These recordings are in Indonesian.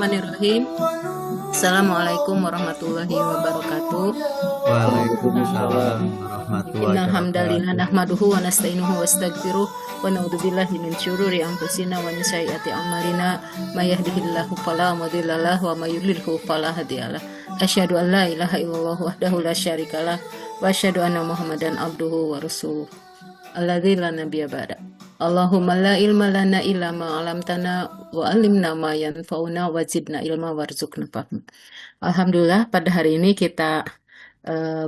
Bismillahirrahmanirrahim. Assalamualaikum warahmatullahi wabarakatuh. Waalaikumsalam warahmatullahi Innal hamdalillah wabarakatuh. nahmaduhu wa nasta'inuhu wa nastaghfiruh wa na'udzubillahi min syururi anfusina wa min sayyiati a'malina may yahdihillahu fala mudilla lahu wa may yudlilhu fala hadiyalah. Asyhadu an la ilaha illallah wahdahu la syarikalah wa asyhadu anna Muhammadan abduhu wa rasuluh. Alladzi la nabiyya ba'da. Allahumma la ilma lana illa ma 'allamtana wa 'allimna ma yanfa'una wa zidna ilma warzuqna fahma. Alhamdulillah pada hari ini kita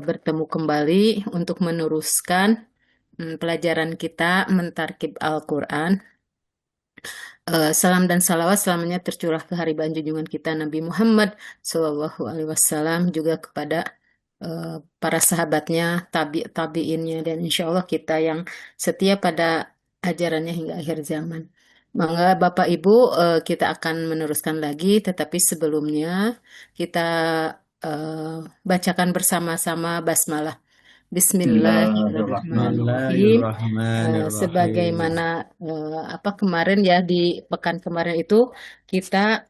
bertemu kembali untuk meneruskan pelajaran kita mentarkib Al-Quran. Salam dan salawat selamanya tercurah ke haribaan junjungan kita Nabi Muhammad Shallallahu Alaihi Wasallam, juga kepada para sahabatnya, tabiinnya, dan insya Allah kita yang setia pada ajarannya hingga akhir zaman. Mangga Bapak Ibu, kita akan meneruskan lagi, tetapi sebelumnya kita bacakan bersama-sama basmalah. Bismillahirrahmanirrahim. Bismillahirrahmanirrahim. Sebagaimana kemarin ya, di pekan kemarin itu kita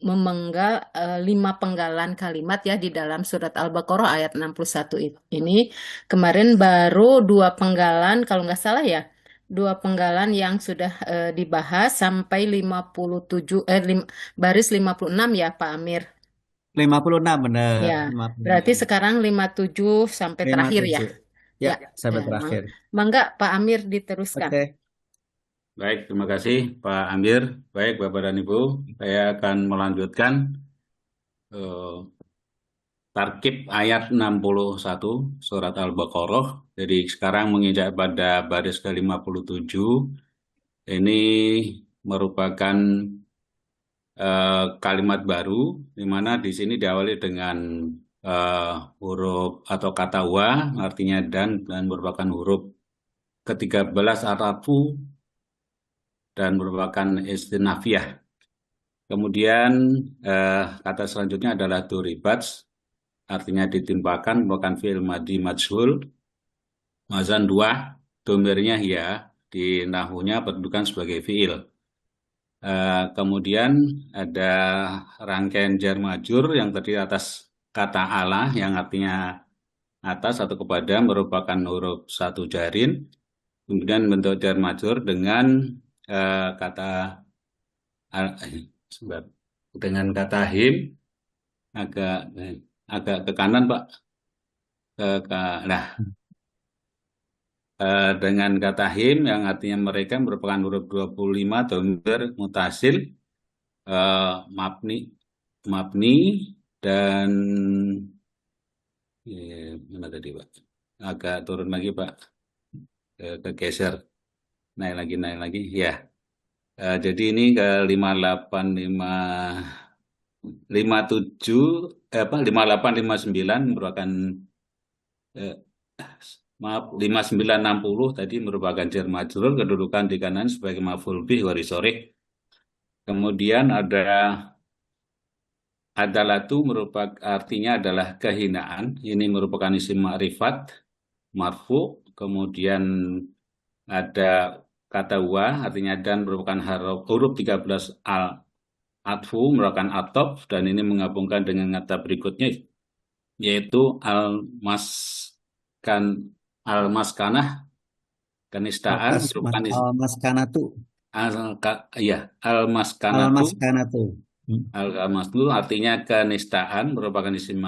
memenggal 5 penggalan kalimat ya di dalam surat Al-Baqarah ayat 61 ini. Kemarin baru 2 penggalan, kalau nggak salah ya, 2 penggalan yang sudah dibahas sampai 57 baris 56 ya Pak Amir. 56 benar, Ya, berarti 56. sekarang 57 sampai terakhir ya. 57. Ya, Ya, sampai ya, terakhir. mangga Pak Amir diteruskan. Oke. Baik, terima kasih Pak Amir. Baik, Bapak dan Ibu, saya akan melanjutkan tarkib ayat 61 surat Al-Baqarah. Jadi sekarang menginjak pada baris ke-57. Ini merupakan kalimat baru, di mana di sini diawali dengan huruf atau kata wa, artinya dan merupakan huruf ke-13 atfu dan merupakan istinafiyah. Kemudian kata selanjutnya adalah duribat, artinya ditimpakan, merupakan fi'il madhi majhul. Wazan 2, domirnya ya, di nahwunya berkedudukan sebagai fi'il. Kemudian ada rangkaian jar majur yang terdiri atas kata ala yang artinya atas atau kepada, merupakan huruf 1 jarin. Kemudian bentuk jar majur dengan kata him, agak ke kanan Pak. Dengan kata him yang artinya mereka merupakan huruf 25 dhamir mutasil, mabni dan mana tadi Pak? Agak turun lagi Pak, kegeser, naik lagi ya. Jadi ini ke 5859 merupakan 5960 tadi merupakan jar majrur, kedudukan di kanan sebagai maf'ul bih wa risorih. Kemudian adalatu merupakan artinya adalah kehinaan. Ini merupakan isim ma'rifat marfu. Kemudian ada kata wa, artinya dan, merupakan huruf 13 atfu, merupakan atof, dan ini menggabungkan dengan kata berikutnya, yaitu al-maskanah, kenistaan, merupakan Al-maskanatu. al-maskanatu. Al-maskanatu artinya kenistaan, merupakan isim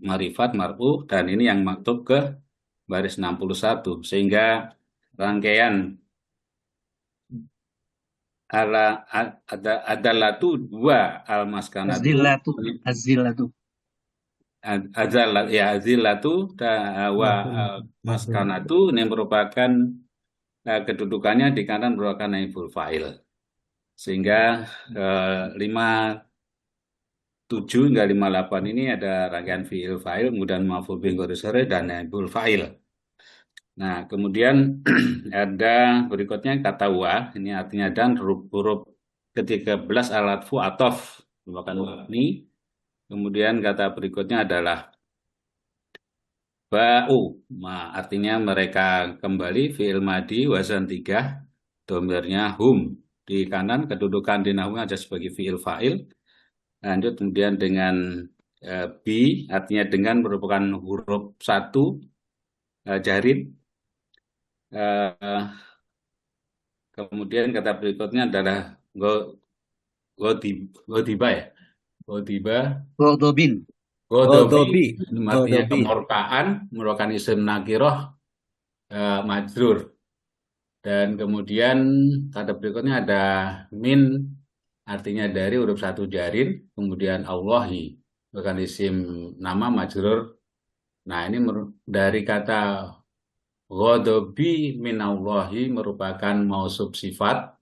ma'rifat marfu, dan ini yang maktub ke baris 61, sehingga rangkaian adalatu 2 al-maskanatu azillatu wa maskanatu ini merupakan kedudukannya di kanan merupakan naibul fa'il, sehingga 57 hingga 58 ini ada rangkaian fi'il fa'il, kemudian maf'ul bih dan naibul fa'il. Nah, kemudian ada berikutnya kata wa, ini artinya dan, huruf ke-13 al-atfu atof, merupakan mabni. Kemudian kata berikutnya adalah ba'u, artinya mereka kembali, fi'il madhi wazan 3, domirnya hum di kanan, kedudukan di nahwu aja sebagai fi'il fa'il. Lanjut kemudian dengan bi, artinya dengan merupakan huruf satu jarin. Eh, Kemudian kata berikutnya adalah go, godiba ya. Godiba, Godobin. godobi, Godobi. artinya Godobi. kemurkaan, merupakan isim nakiroh majrur. Dan kemudian kata berikutnya ada min, artinya dari huruf satu jarin, kemudian Allahi, bukan isim nama majrur. Nah, ini dari kata godobi minallahi merupakan mausuf sifat,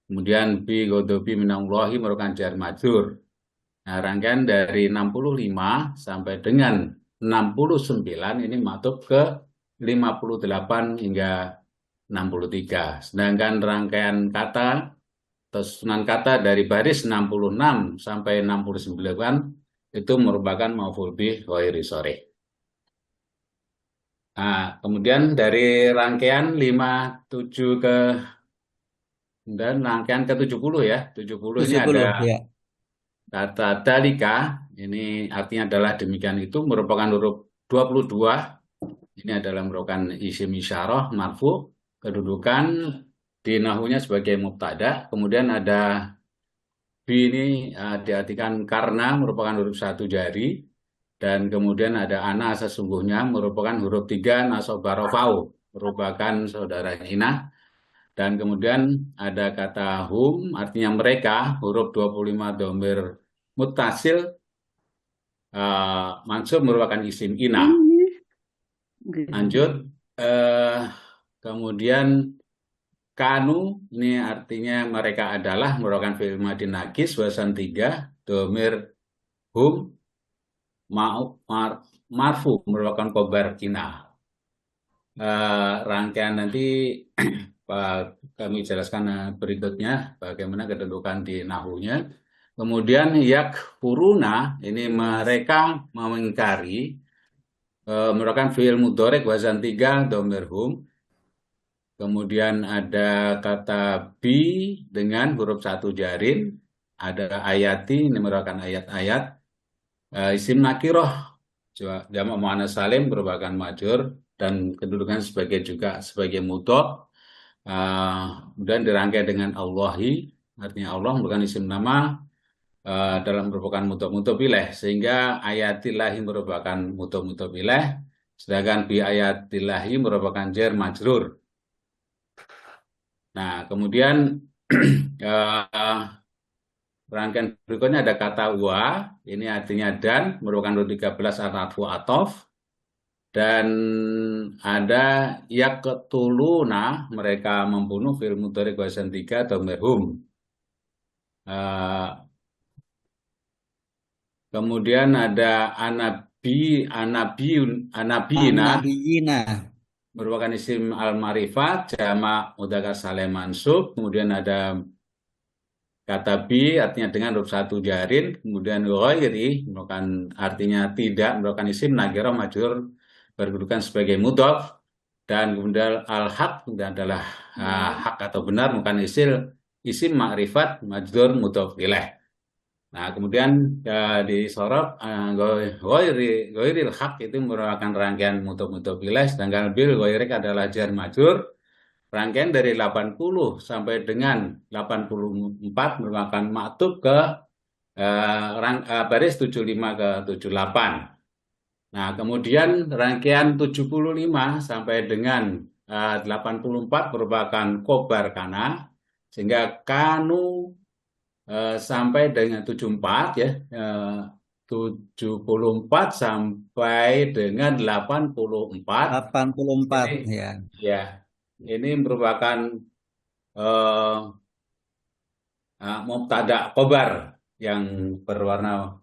kemudian bi godobi minallahi merupakan jar majrur. Nah, rangkaian dari 65 sampai dengan 69 ini maktub ke 58 hingga 63. Sedangkan rangkaian kata atau susunan kata dari baris 66 sampai 69 itu merupakan mauful bih ghairi sharih. Nah, kemudian dari rangkaian 57 ke dan rangkaian ke 70 ya. 70 ini ada 70 ya. kata dalika, ini artinya adalah demikian itu, merupakan huruf 22. Ini adalah merupakan isim isyarah marfu, kedudukan di nahunya sebagai mubtada. Kemudian ada bi ini diartikan karena merupakan huruf satu jari. Dan kemudian ada ana sesungguhnya merupakan huruf 3 nasoba rofau, merupakan saudara inah. Dan kemudian ada kata hum, artinya mereka, huruf 25 domir muttasil, mansub merupakan isim ina. Lanjut, kemudian kanu, ini artinya mereka adalah merupakan fi'il madhi naqis, wasan 3, domir hum, marfu merupakan khobar kina. Rangkaian nanti kami jelaskan berikutnya bagaimana kedudukan di nahunya. Kemudian yakfuruna, ini mereka mengingkari, merupakan fi'il mudhari wazan 3 dhamir hum. Kemudian ada kata bi dengan huruf satu jarin, ada ayati, ini merupakan ayat-ayat. Isim nakiroh jamak muannats salim merupakan majur dan kedudukan juga sebagai mudhof. Dan dirangkai dengan Allahi, artinya Allah merupakan isim nama dalam merupakan mudhof ilaih, sehingga ayatillahi merupakan mudhof ilaih, sedangkan bi ayatillahi merupakan jar majrur. Nah, kemudian rangkaian berikutnya ada kata wa, ini artinya dan, merupakan 13 atfu atof. Dan ada yaqtuluna, mereka membunuh, fi'il mudhari wazan 3 dhamir hum. Kemudian ada anabiyina, merupakan isim al-marifat, jamak mudzakkar salim mansub. Kemudian ada kata bi, artinya dengan huruf satu jarin. Kemudian ghairi, merupakan artinya tidak, merupakan isim nakirah majrur berkedudukan sebagai mudhof. Dan kemudian al-haq adalah hak atau benar, bukan isim ma'rifat majrur mudhof ilaih. Nah, kemudian di sorof ghairil haq itu merupakan rangkaian mudhof ilaih, sedangkan bil ghairik adalah jar majrur. Rangkaian dari 80 sampai dengan 84 merupakan maktub ke baris 75 ke 78. Nah, kemudian rangkaian 75 sampai dengan 84 merupakan khobar kana, sehingga kanu sampai dengan 74 ya, 74 sampai dengan 84. 84 ya. Ya, ini merupakan mubtada khobar yang berwarna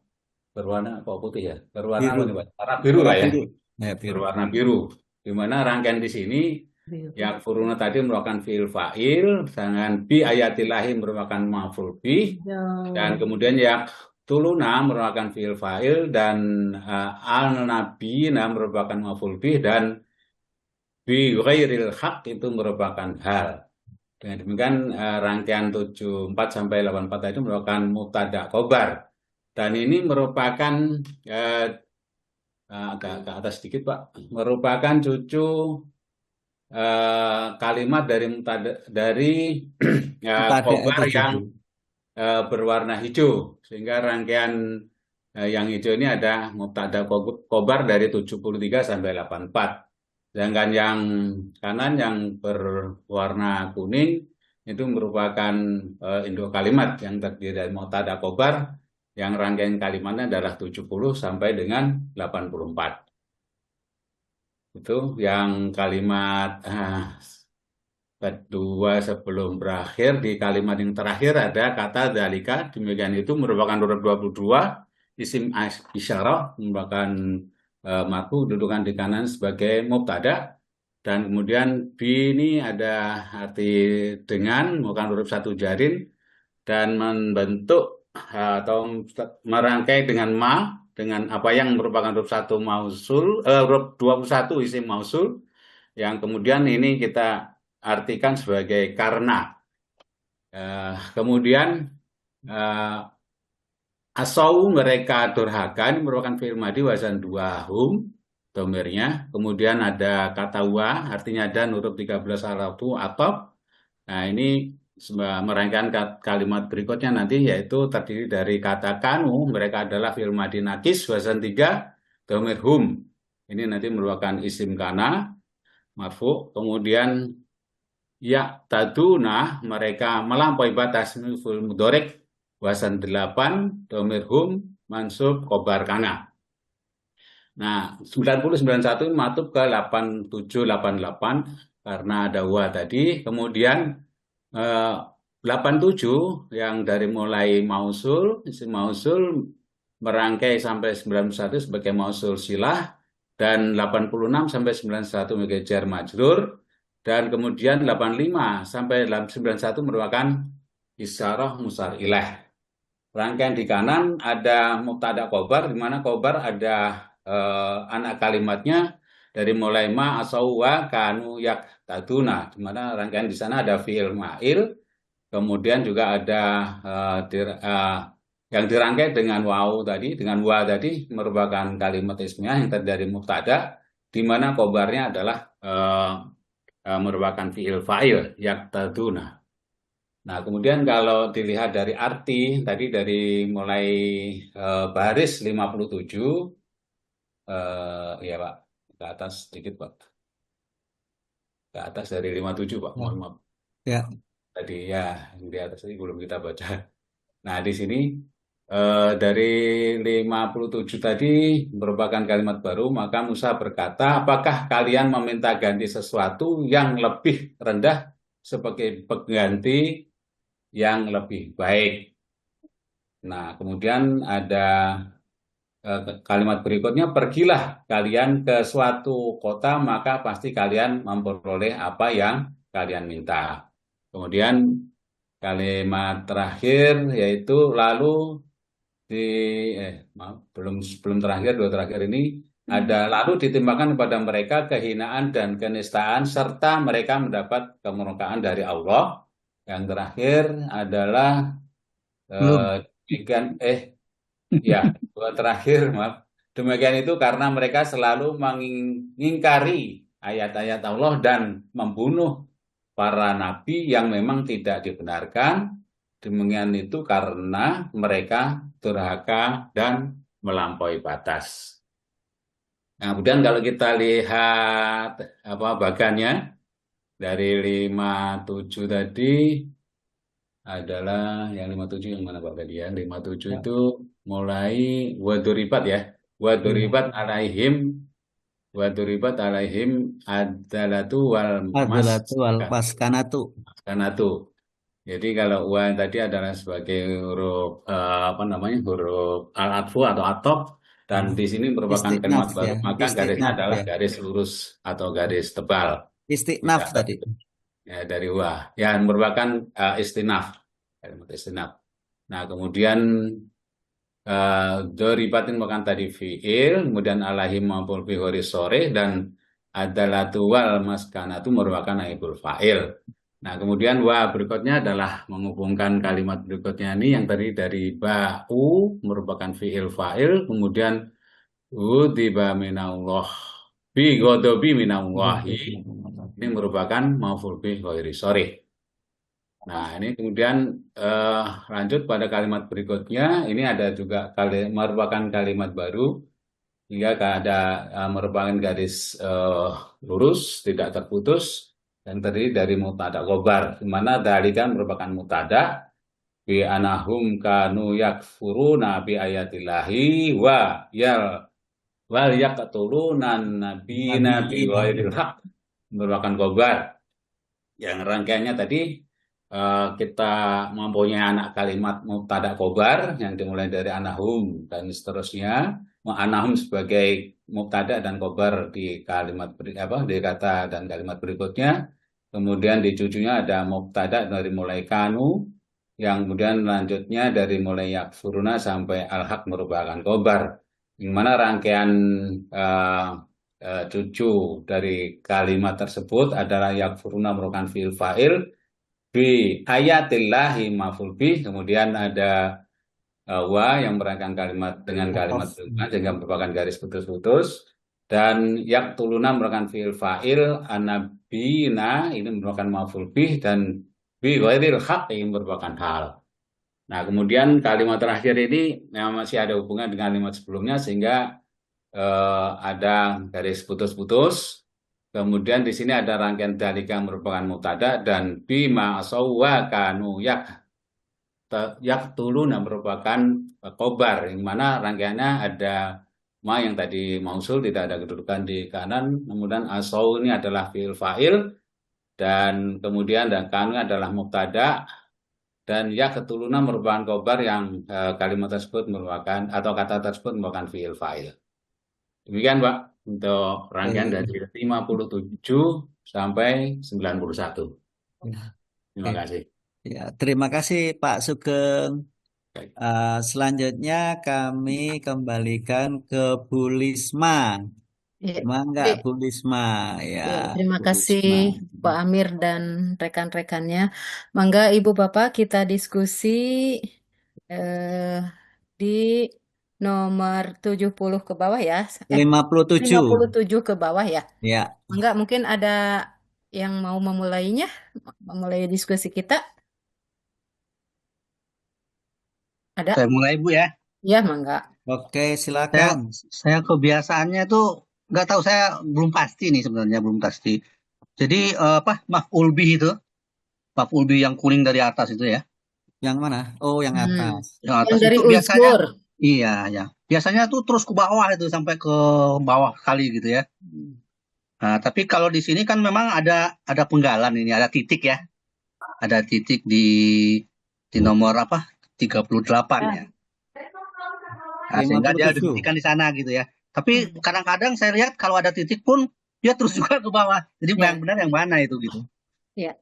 apa putih ya? Berwarna Biru. apa nih, Pak? Warna biru lah ya. Biru. Ya, biru. Berwarna biru. Di mana rangkaian di sini yakfuruna tadi merupakan fi'il fa'il, sedangkan bi ayatillahi merupakan maf'ul bih, dan kemudian yaqtuluna merupakan fi'il fa'il, dan al-nabiyina merupakan maf'ul bih, dan bi ghairil haq itu merupakan hal. Dengan demikian rangkaian 74 sampai 84 itu merupakan mubtada khobar. Dan ini merupakan agak ke atas sedikit Pak, merupakan cucu kalimat dari Mutada khobar itu yang tujuh. berwarna hijau, sehingga rangkaian yang hijau ini ada mubtada khobar dari 73 sampai 84. Sedangkan yang kanan yang berwarna kuning itu merupakan induk kalimat yang terdiri dari mubtada khobar yang rangkaian kalimatnya adalah 70 sampai dengan 84. Itu yang kalimat kedua sebelum berakhir. Di kalimat yang terakhir ada kata dalika, demikian itu merupakan huruf 22, isim isyarah merupakan marfu, dudukan di kanan sebagai mubtada, dan kemudian bi ini ada arti dengan, merupakan huruf satu jarin dan membentuk atau merangkai dengan ma, dengan apa yang merupakan huruf satu mausul, huruf 21 isim mausul, yang kemudian ini kita artikan sebagai karena. Kemudian asau mereka durhaka ini merupakan fi'il madhi wazan dua hum domirnya. Kemudian ada kata wa artinya dan huruf 13 harfu atop. Nah ini merangkaikan kalimat berikutnya nanti, yaitu terdiri dari kata kanu, mereka adalah fi'il madhi nakis wazan 3 domir hum. Ini nanti merupakan isim kana marfu. Kemudian ya taduna, mereka melampaui batas, fi'il mudhari wazan 8 domir hum mansub khobar kana. Nah, 9091 matub ke 8788 karena ada wa tadi. Kemudian 87 yang dari mulai mausul, isim mausul merangkai sampai 91 sebagai mausul silah, dan 86 sampai 91 sebagai jar majrur, dan kemudian 85 sampai 91 merupakan isyarah musar ilaih. Rangkaian di kanan ada mubtada khobar, di mana khobar ada anak kalimatnya dari mulai ma asau wa kanu yak taduna, di mana rangkaian di sana ada fi'il ma'il, kemudian juga ada yang dirangkai dengan waw tadi, dengan wa tadi merupakan kalimat ismiyah yang terdiri dari mubtada, di mana khobarnya adalah merupakan fi'il fa'il yak taduna. Nah, kemudian kalau dilihat dari arti, tadi dari mulai baris 57, ya Pak, ke atas sedikit Pak. Ke atas dari 57 Pak, mohon maaf. Ya. Tadi ya, di atas ini belum kita baca. Nah, di sini dari 57 tadi merupakan kalimat baru, maka Musa berkata, apakah kalian meminta ganti sesuatu yang lebih rendah sebagai pengganti yang lebih baik? Nah, kemudian ada kalimat berikutnya, pergilah kalian ke suatu kota, maka pasti kalian memperoleh apa yang kalian minta. Kemudian kalimat terakhir yaitu lalu belum terakhir, dua terakhir ini ada lalu ditimpakan kepada mereka kehinaan dan kenistaan serta mereka mendapat kemurkaan dari Allah. Yang terakhir adalah dua terakhir, maaf. Demikian itu karena mereka selalu mengingkari ayat-ayat Allah dan membunuh para nabi yang memang tidak dibenarkan. Demikian itu karena mereka durhaka dan melampaui batas. Nah, kemudian kalau kita lihat bagannya dari 57 tadi adalah yang 57 yang mana Pak tadi ya? 57 itu mulai waduribat ya. Waduribat alaihim adalatu wal maskanatu. Jadi kalau wa tadi adalah sebagai huruf huruf al-atfu atau atop, dan di sini merupakan kalimat baru, maka garisnya adalah garis lurus atau garis tebal. Istiqnaf tadi. Ya, dari wa, yang merupakan istinaf, kalimat istinaf. Nah, kemudian doribatin merupakan tadi fi'il, kemudian alahim maupun fi sore, dan adalatu wal maskanatu merupakan naibul fa'il. Nah, kemudian wa berikutnya adalah menghubungkan kalimat berikutnya ini yang tadi dari ba'u merupakan fi'il fa'il, kemudian utiba minallah bi godobi minallahi ini merupakan mauful bih ghairi sharih. Nah, ini kemudian eh, lanjut pada kalimat berikutnya, ini ada juga merupakan kalimat baru hingga ada merupakan garis lurus tidak terputus yang terdiri dari mubtada khobar, di mana dalika merupakan mubtada bi anahum kanu yakfuruna bi ayatillahi wa yal wal yaqtuluna nabiyina bi ghairil haq merupakan khobar yang rangkaiannya tadi kita mempunyai anak kalimat mubtada khobar yang dimulai dari anahum dan seterusnya. Anahum sebagai mubtada dan khobar di kalimat di kata dan kalimat berikutnya. Kemudian di cucunya ada mubtada dari mulai kanu yang kemudian lanjutnya dari mulai yakfuruna sampai al-haq merupakan khobar. Yang mana rangkaian eh, cucu dari kalimat tersebut adalah yakfuruna merupakan fi'il fa'il bi ayatillahi maf'ul bih, kemudian ada wa yang merupakan kalimat dengan kalimat berikutnya sehingga merupakan garis putus-putus, dan yaktuluna merupakan fi'il fa'il, anabina ini merupakan maf'ul bih, dan bi ghairil haq ini merupakan hal. Nah, kemudian kalimat terakhir ini yang masih ada hubungan dengan kalimat sebelumnya sehingga ada garis putus-putus. Kemudian di sini ada rangkaian dalika merupakan mubtada dan bima sawwa kanu yaktuluna merupakan khobar yang mana rangkaiannya ada ma yang tadi mausul tidak ada kedudukan di kanan, kemudian asau ini adalah fi'il fa'il, dan kemudian dan kanu adalah mubtada, dan ya ketuluna merupakan khobar yang kalimat tersebut merupakan atau kata tersebut merupakan fi'il fa'il. Demikian Pak untuk rangkaian dari 57 sampai 91. Terima kasih. Ya, terima kasih Pak Sugeng. Baik. Selanjutnya kami kembalikan ke Bu Lisma. Ya, Mangga baik. Bu Lisma ya. Ya, terima Bu kasih Lisma. Pak Amir dan rekan-rekannya. Mangga Ibu Bapak kita diskusi eh, di nomor 70 ke bawah ya. 57. 57 ke bawah ya. Ya. Mangga mungkin ada yang mau memulainya, memulai diskusi kita. Ada? Saya mulai Bu ya. Ya, Mangga. Oke, Saya silakan. saya kebiasaannya tuh nggak tahu, saya belum pasti nih sebenarnya, belum pasti. Jadi apa maf'ul bih itu, maf'ul bih yang kuning dari atas itu ya. Yang mana? Oh, yang Hmm. atas. Yang Yang atas dari itu biasanya unsur. iya ya. Biasanya tuh terus ke bawah itu sampai ke bawah kali gitu ya. Nah, tapi kalau di sini kan memang ada penggalan ini, ada titik ya. Ada titik di nomor apa? 38 ya. Nah, sehingga dia 57. dibuktikan di sana gitu ya. Tapi kadang-kadang saya lihat kalau ada titik pun dia terus juga ke bawah. Jadi Ya. yang benar yang mana itu gitu. Ya.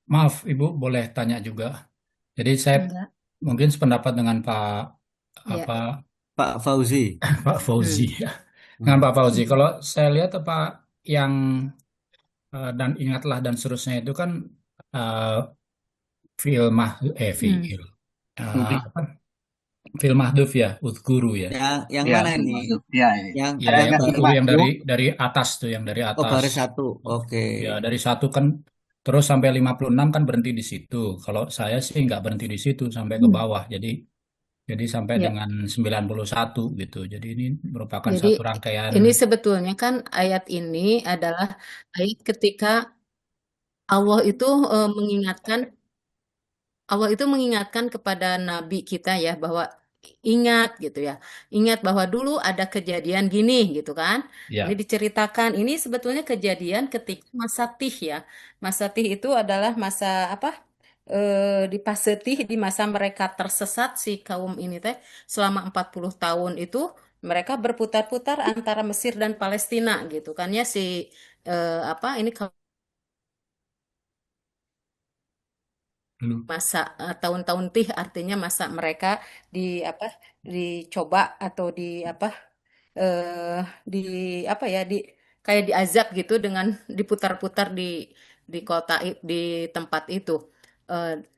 Maaf, Ibu, boleh tanya juga. Jadi saya Enggak. mungkin sependapat dengan Pak Ya. apa Pak Fauzi. Pak Fauzi. Dengan Pak Fauzi. Kalau saya lihat apa yang dan ingatlah dan seterusnya itu kan eh, fiil mah fiil apa? Fiil mahdhuf ya, udhkuru ya. Yang Iya, mana ini? Iya, Yang Ya, ada yang yang udhkuru yang dari atas tuh, yang dari Oh, atas. baris satu. Oke. Ya, dari satu kan terus sampai 56 kan berhenti di situ. Kalau saya sih nggak berhenti di situ sampai ke bawah. Jadi sampai Ya. dengan 91 gitu. Jadi ini merupakan Jadi satu rangkaian. ini sebetulnya kan ayat ini adalah ayat ketika Allah itu mengingatkan kepada nabi kita ya bahwa ingat gitu ya. Ingat bahwa dulu ada kejadian gini gitu kan. Ya, Ini diceritakan, ini sebetulnya kejadian ketika masa Tih ya. Masa Tih itu adalah masa apa? Di fase Tih, di masa mereka tersesat si kaum ini teh selama 40 tahun itu mereka berputar-putar antara Mesir dan Palestina gitu kan ya si apa ini lu. masa tahun-tahun Tih artinya masa mereka di apa dicoba atau di apa eh di apa ya di kayak diazab gitu dengan diputar-putar di di di tempat itu.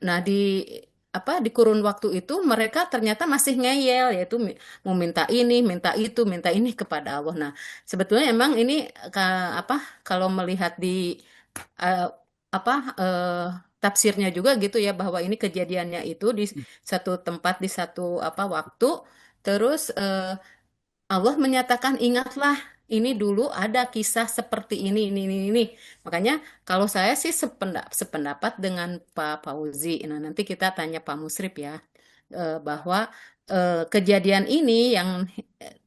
Nah, di kurun waktu itu mereka ternyata masih ngeyel, yaitu mau minta ini, minta ini kepada Allah. Nah, sebetulnya emang ini kalau melihat di eh, apa tafsirnya juga gitu ya, bahwa ini kejadiannya itu di satu tempat, di satu waktu. Terus Allah menyatakan, ingatlah, ini dulu ada kisah seperti ini. Makanya kalau saya sih sependapat dengan Pak Fauzi. Nah, nanti kita tanya Pak Musrif ya, bahwa kejadian ini yang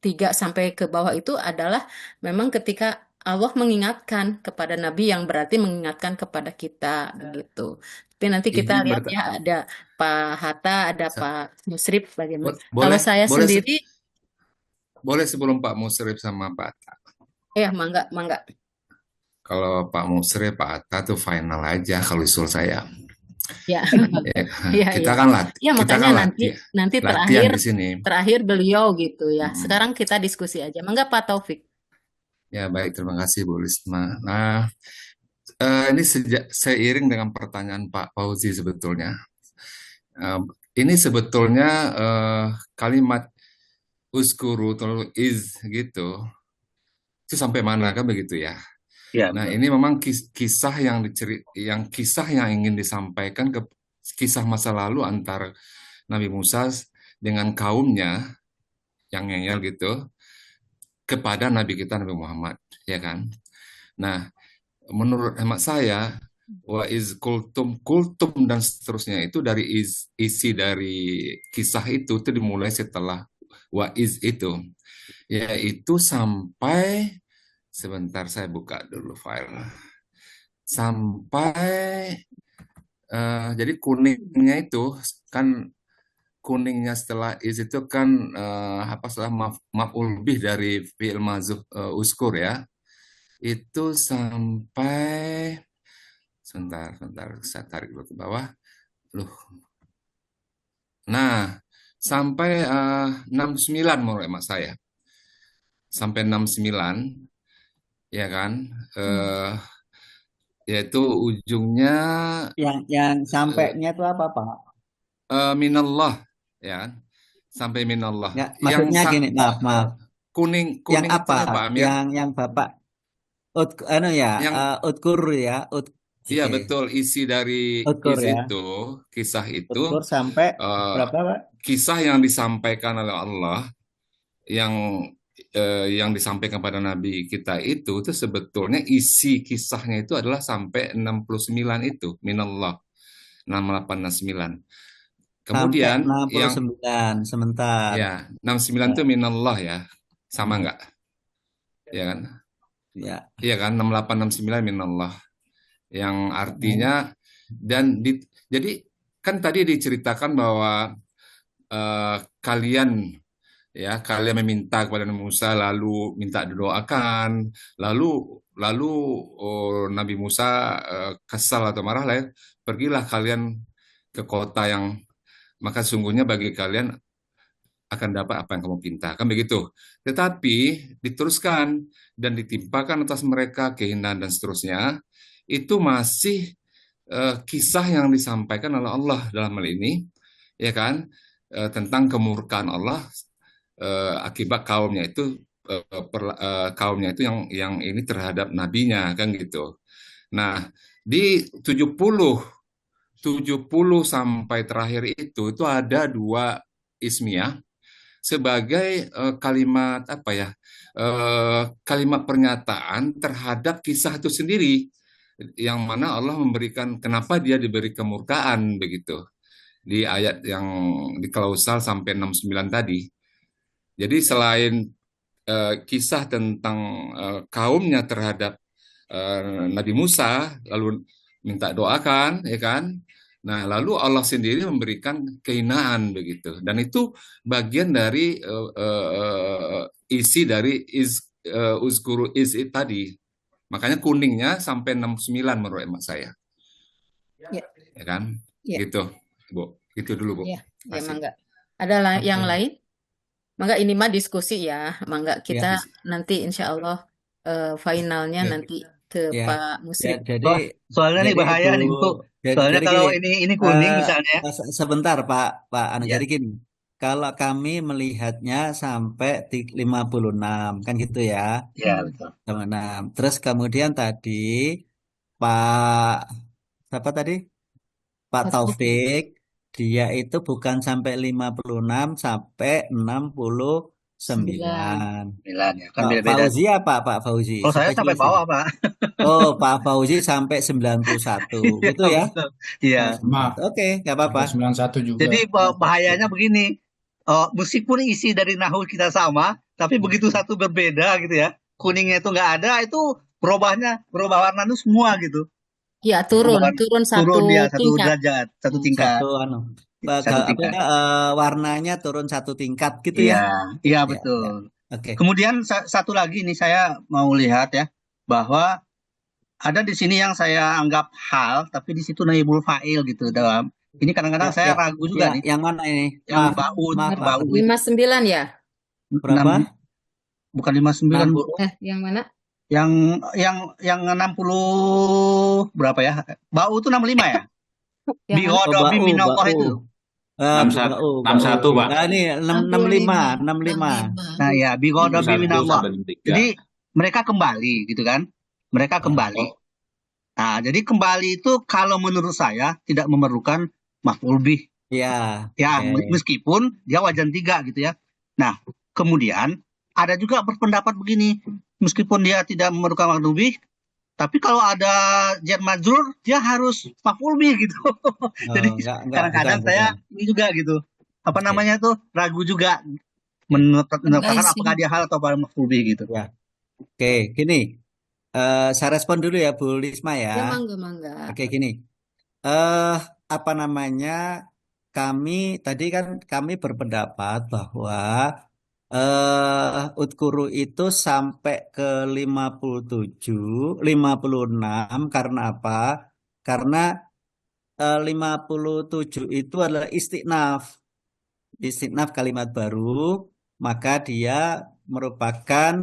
3 sampai ke bawah itu adalah memang ketika Allah mengingatkan kepada Nabi, yang berarti mengingatkan kepada kita gitu. Tapi nanti kita Izin lihat ya, ada Pak Hatta, ada Sa- Pak Musrif bagaimana. Kalau boleh saya boleh se- sendiri, boleh sebelum Pak Musrif sama Pak Atta. mangga, mangga. Kalau Pak Musrif, Pak Atta tuh final aja kalau usul saya. Ya, Ya, iya, kita iya. kan Ya, kita makanya kan nanti latihan di sini. terakhir beliau gitu ya. Mm-mm. Sekarang kita diskusi aja. Mangga Pak Taufik. Ya baik, terima kasih Bu Risma. Nah, ini seiring dengan pertanyaan Pak Fauzi sebetulnya. Ini sebetulnya kalimat uskuru atau is gitu, itu sampai mana kan begitu ya? Ya, Nah, betul. ini memang kisah yang ingin disampaikan kisah masa lalu antara Nabi Musa dengan kaumnya yang ngeyel gitu kepada Nabi kita Nabi Muhammad, ya kan? Nah, menurut hemat saya, wa iz kultum dan seterusnya itu dari isi dari kisah itu dimulai setelah wa iz itu, yaitu sampai sebentar saya buka dulu file sampai jadi kuningnya itu kan kuningnya setelah is itu kan setelah maf'ul bih dari fi'il madzhuf uskur ya, itu sampai sebentar saya tarik dulu ke bawah. Nah, sampai 69 menurut emak saya. Sampai 69 ya kan? Yaitu ujungnya Yang sampainya itu apa, Pak? minallah ya kan? Sampai minallah. Ya, maksudnya gini, maaf. Kuning Yang apa? itunya Pak Amir. Yang Bapak Yang utkur ya, iya oke. betul, isi dari Utkur ya. kisah itu Utkur sampai berapa, Pak? kisah yang disampaikan oleh Allah yang disampaikan pada Nabi kita itu sebetulnya isi kisahnya itu adalah sampai 69 itu minallah 6869. Kemudian Sampai yang 69 sebentar. ya 69 itu minallah ya, sama nggak? Ya kan? Ya. Iya kan 6869 minallah yang artinya jadi kan tadi diceritakan bahwa kalian meminta kepada Nabi Musa lalu minta didoakan, lalu Nabi Musa kesal atau marah lah ya, pergilah kalian ke kota yang maka sungguhnya bagi kalian akan dapat apa yang kamu pinta, kan begitu. Tetapi diteruskan dan ditimpakan atas mereka kehinaan dan seterusnya, itu masih kisah yang disampaikan oleh Allah dalam hal ini, ya kan, tentang kemurkaan Allah akibat kaumnya itu yang ini terhadap nabinya kan gitu. Nah, di 70 sampai terakhir itu ada 2 ismiyah sebagai kalimat kalimat pernyataan terhadap kisah itu sendiri, yang mana Allah memberikan kenapa dia diberi kemurkaan begitu di ayat yang di klausal sampai 69 tadi. Jadi selain kisah tentang kaumnya terhadap Nabi Musa lalu minta doakan, ya kan? Nah, lalu Allah sendiri memberikan kehinaan begitu, dan itu bagian dari isi dari uzkuru is it tadi. Makanya kuningnya sampai 69 menurut emak saya. Ya. Ya kan? Ya. Gitu, Bu. Itu dulu, Bu. Ya, Masih. mangga. Ada yang lain? Mangga, ini mah diskusi ya. Mangga kita nanti insya Allah finalnya nanti Te Ya, Pak Muslim. jadi Wah, soalnya nih jadi bahaya nih Bu, Bu. Soalnya jadi kalau gini, ini kuning eh, misalnya. sebentar Pak Anu, Ya, jadi gini, kalau kami melihatnya sampai 56 kan gitu ya, ya betul. 56. Terus kemudian tadi Pak siapa tadi? Pak Pak Taufik. Taufik, dia itu bukan sampai 56, sampai 9. 69. Milan ya, kan Pak beda-beda. Fauzi apa Pak Fauzi? Kalau saya Sampai sampai sebelah sini. bawah Pak. Oh, Pak Fauzi sampai 91. Iya Gitu ya? betul. Iya. Oh, Sama 91. Oke, nggak apa-apa. sampai 91 juga. Jadi bahayanya begini. Meskipun isi dari nahu kita sama, tapi begitu satu berbeda gitu ya, kuningnya itu nggak ada, itu berubah warna itu semua gitu. Ya, Berubah turun turun dia satu satu tingkat. derajat, satu tingkat, Satu anu, satu apa tingkat. warnanya turun satu tingkat gitu Iya, ya? iya Ya, ya. betul. Oke. Kemudian satu lagi nih saya mau lihat ya, bahwa ada di sini yang saya anggap hal, tapi di situ naibul fa'il gitu dalam. Ini kadang-kadang Ya, saya ya, ragu juga ya, nih, yang mana ini? yang Maaf, baud, maaf Pak. baud 59 ya? Berapa? bukan 59 Bu. Yang mana? Yang 60 berapa ya? Bau itu 65 ya? Yang Bi mana? Oh, ghadabi bau, minallah bau. itu. 61, Bau. 61 Pak. Nah, ini 65. 65. Nah ya, bi ghadabi 61 minallah. sampai 63. Jadi mereka kembali gitu kan? Mereka kembali. Nah, jadi kembali itu kalau menurut saya tidak memerlukan maf'ul bih. Ya, Ya, oke. meskipun dia wajan 3 gitu ya. Nah, kemudian ada juga berpendapat begini, meskipun dia tidak memerlukan maf'ul bih, tapi kalau ada jar majrur dia harus maf'ul bih gitu. Jadi Enggak, kadang-kadang bukan, saya bukan. ini juga gitu. Apa Oke. namanya tuh ragu juga menetapkan Guys, apakah dia hal atau maf'ul bih gitu. Ya. Oke, gini. Saya respon dulu ya Bu Lisma ya. ya mangga. Oke, gini. Apa namanya? Tadi kan kami berpendapat bahwa Utkuru itu sampai ke 57, 56 karena apa? Karena 57 itu adalah istiqnaf. Istiqnaf kalimat baru, maka dia merupakan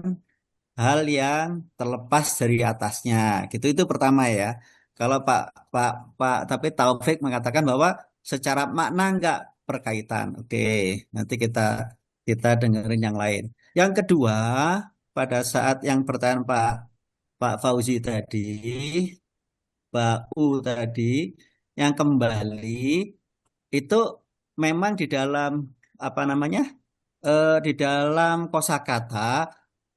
hal yang terlepas dari atasnya. Gitu itu pertama ya. Kalau tapi Taufik mengatakan bahwa secara makna enggak berkaitan. Oke, nanti kita dengerin yang lain. Yang kedua, pada saat yang pertanyaan Pak Fauzi tadi, Pak U tadi, yang kembali itu memang di dalam apa namanya? Di dalam kosakata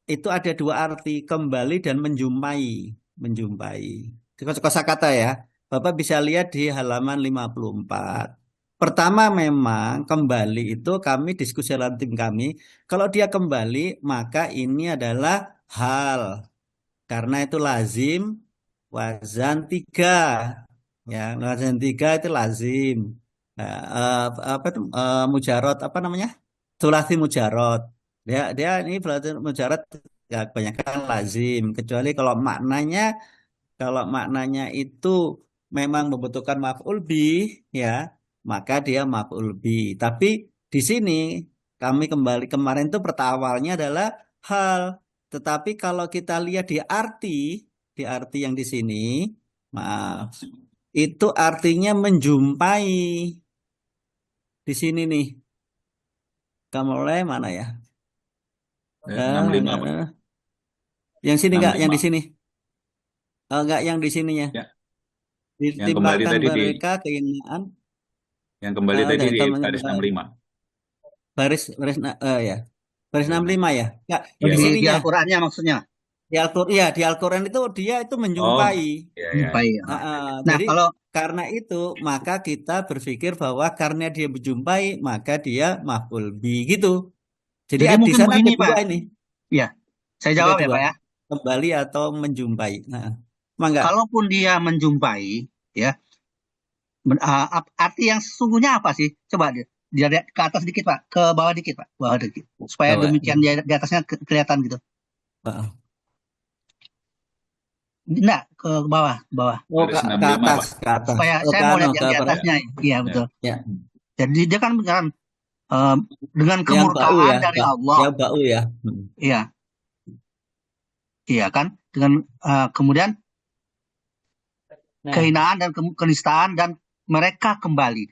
itu ada dua arti, kembali dan menjumpai. Menjumpai. Di kosakata ya. Bapak bisa lihat di halaman 54. Pertama memang kembali itu kami diskusi dalam tim kami. Kalau dia kembali maka ini adalah hal. Karena itu lazim wazan 3. Ya, wazan 3 itu lazim. Apa itu mujarot apa namanya? Sulasi mujarot. Dia ini berarti mujarot ya kebanyakan lazim kecuali kalau maknanya itu memang membutuhkan maf'ul bih ya, maka dia maf'ul bih. Tapi di sini kami kembali kemarin itu awalnya adalah hal. Tetapi kalau kita lihat di arti yang di sini, maaf, itu artinya menjumpai. Di sini nih. Kamu mulai mana ya? 65 Pak. Yang sini enggak, yang di 65. sini. Enggak yang di sininya. Ya. Yang kembali Ditimpakan tadi mereka kehinaan. yang kembali tadi di baris 65. Baris ya. Baris 65 ya. Enggak, Iya, di Di sininya. Al-Qur'annya maksudnya. Di Al-Qur'an itu dia itu menjumpai. Iya, iya. Menjumpai ya. Nah, Jadi kalau karena itu maka kita berpikir bahwa karena dia menjumpai maka dia maf'ul bi gitu. Jadi jadi di mungkin sana ada begini, dua Pak. ini. Ya, saya Ada jawab ya, dua. Pak ya. Kembali atau menjumpai. Nah, mangga. Kalaupun dia menjumpai, ya, arti yang sesungguhnya apa sih? Coba dia lihat ke atas dikit, Pak. Ke bawah dikit, Pak. Bawah dikit. Supaya Bawah. demikian di atasnya kelihatan gitu. Heeh. Enggak, ke bawah, ke bawah. Oh, Baris ke 65, atas, Pak. ke atas. Supaya Oh, saya ke mau anu, lihat yang ke di apa? atasnya. Iya, betul. Ya. Jadi dia kan beneran dengan Yang bau ya, kemurkaan dari Allah. Yang bau ya. Iya. Iya kan? Dengan kemudian Nah, kehinaan dan kenistaan dan mereka kembali.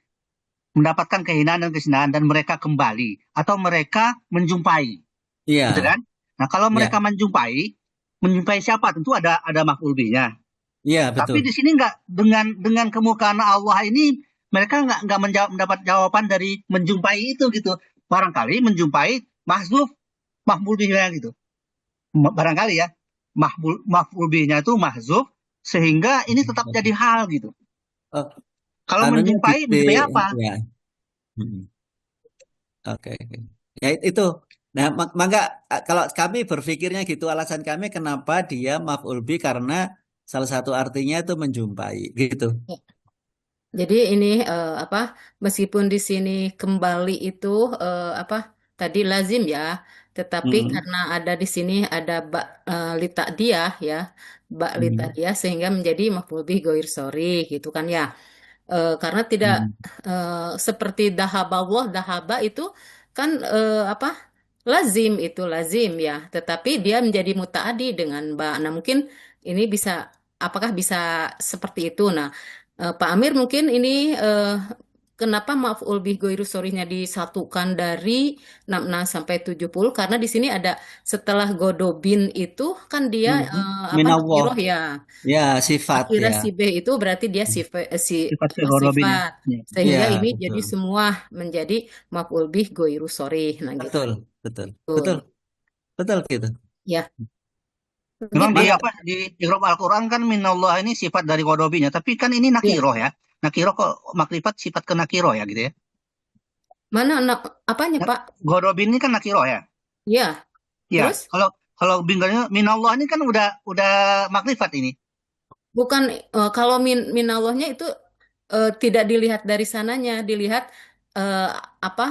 Mendapatkan kehinaan dan kenistaan dan mereka kembali. Atau mereka menjumpai. iya, Gitu kan? Nah, kalau iya, mereka menjumpai siapa? Tentu ada maf'ul bih-nya. iya Tapi betul. di sini nggak dengan kemukaan Allah ini mereka nggak mendapat jawaban dari menjumpai itu gitu. Barangkali menjumpai mahzuf maf'ul bih-nya gitu. Barangkali ya maf'ul bih-nya itu mahzuf sehingga ini tetap jadi hal gitu. Oh, Kalau anunya menjumpai apa? ya. Mm-mm. Oke, oke. Ya itu. Nah, maka kalau kami berpikirnya gitu, alasan kami kenapa dia maf'ul bi karena salah satu artinya itu menjumpai, gitu. Ya. Jadi ini apa? Meskipun di sini kembali itu apa? Tadi lazim ya, tetapi Mm-mm. karena ada di sini ada bak lita dia ya, bak lita Mm-mm. dia sehingga menjadi maf'ul bih ghair sori gitu kan ya. Karena tidak Mm-mm. seperti dahaba itu kan apa lazim itu lazim ya, tetapi dia menjadi mutaadi dengan ba. Nah mungkin ini bisa apakah bisa seperti itu? Nah Pak Amir mungkin ini kenapa maf'ul bih goiru sorinya disatukan dari 66 sampai 70 karena di sini ada setelah godobin itu kan dia Mm-mm. apa Minallah, nakiroh ya. ya sifat Akhirnya ya. si B itu berarti dia Sifat Fi'il ya. sifat. Ya. Sehingga Ya, ini jadi betul. semua menjadi maf'ul bih goiru sorry. Nah gitu. Betul, betul. Betul. Betul, betul gitu. Ya, Memang gitu. di Iqra' Al-Quran kan minallah ini sifat dari godobinya, tapi kan ini Ya. nakiroh ya. Nakiroh kok makrifat sifat ke nakiroh ya gitu ya. Mana apanya, Nah, Pak? godobin ini kan nakiroh ya. Ya. Ya, Terus kalau bingganya minallah ini kan udah makrifat ini. bukan kalau minallahnya itu tidak dilihat dari sananya, dilihat eh, apa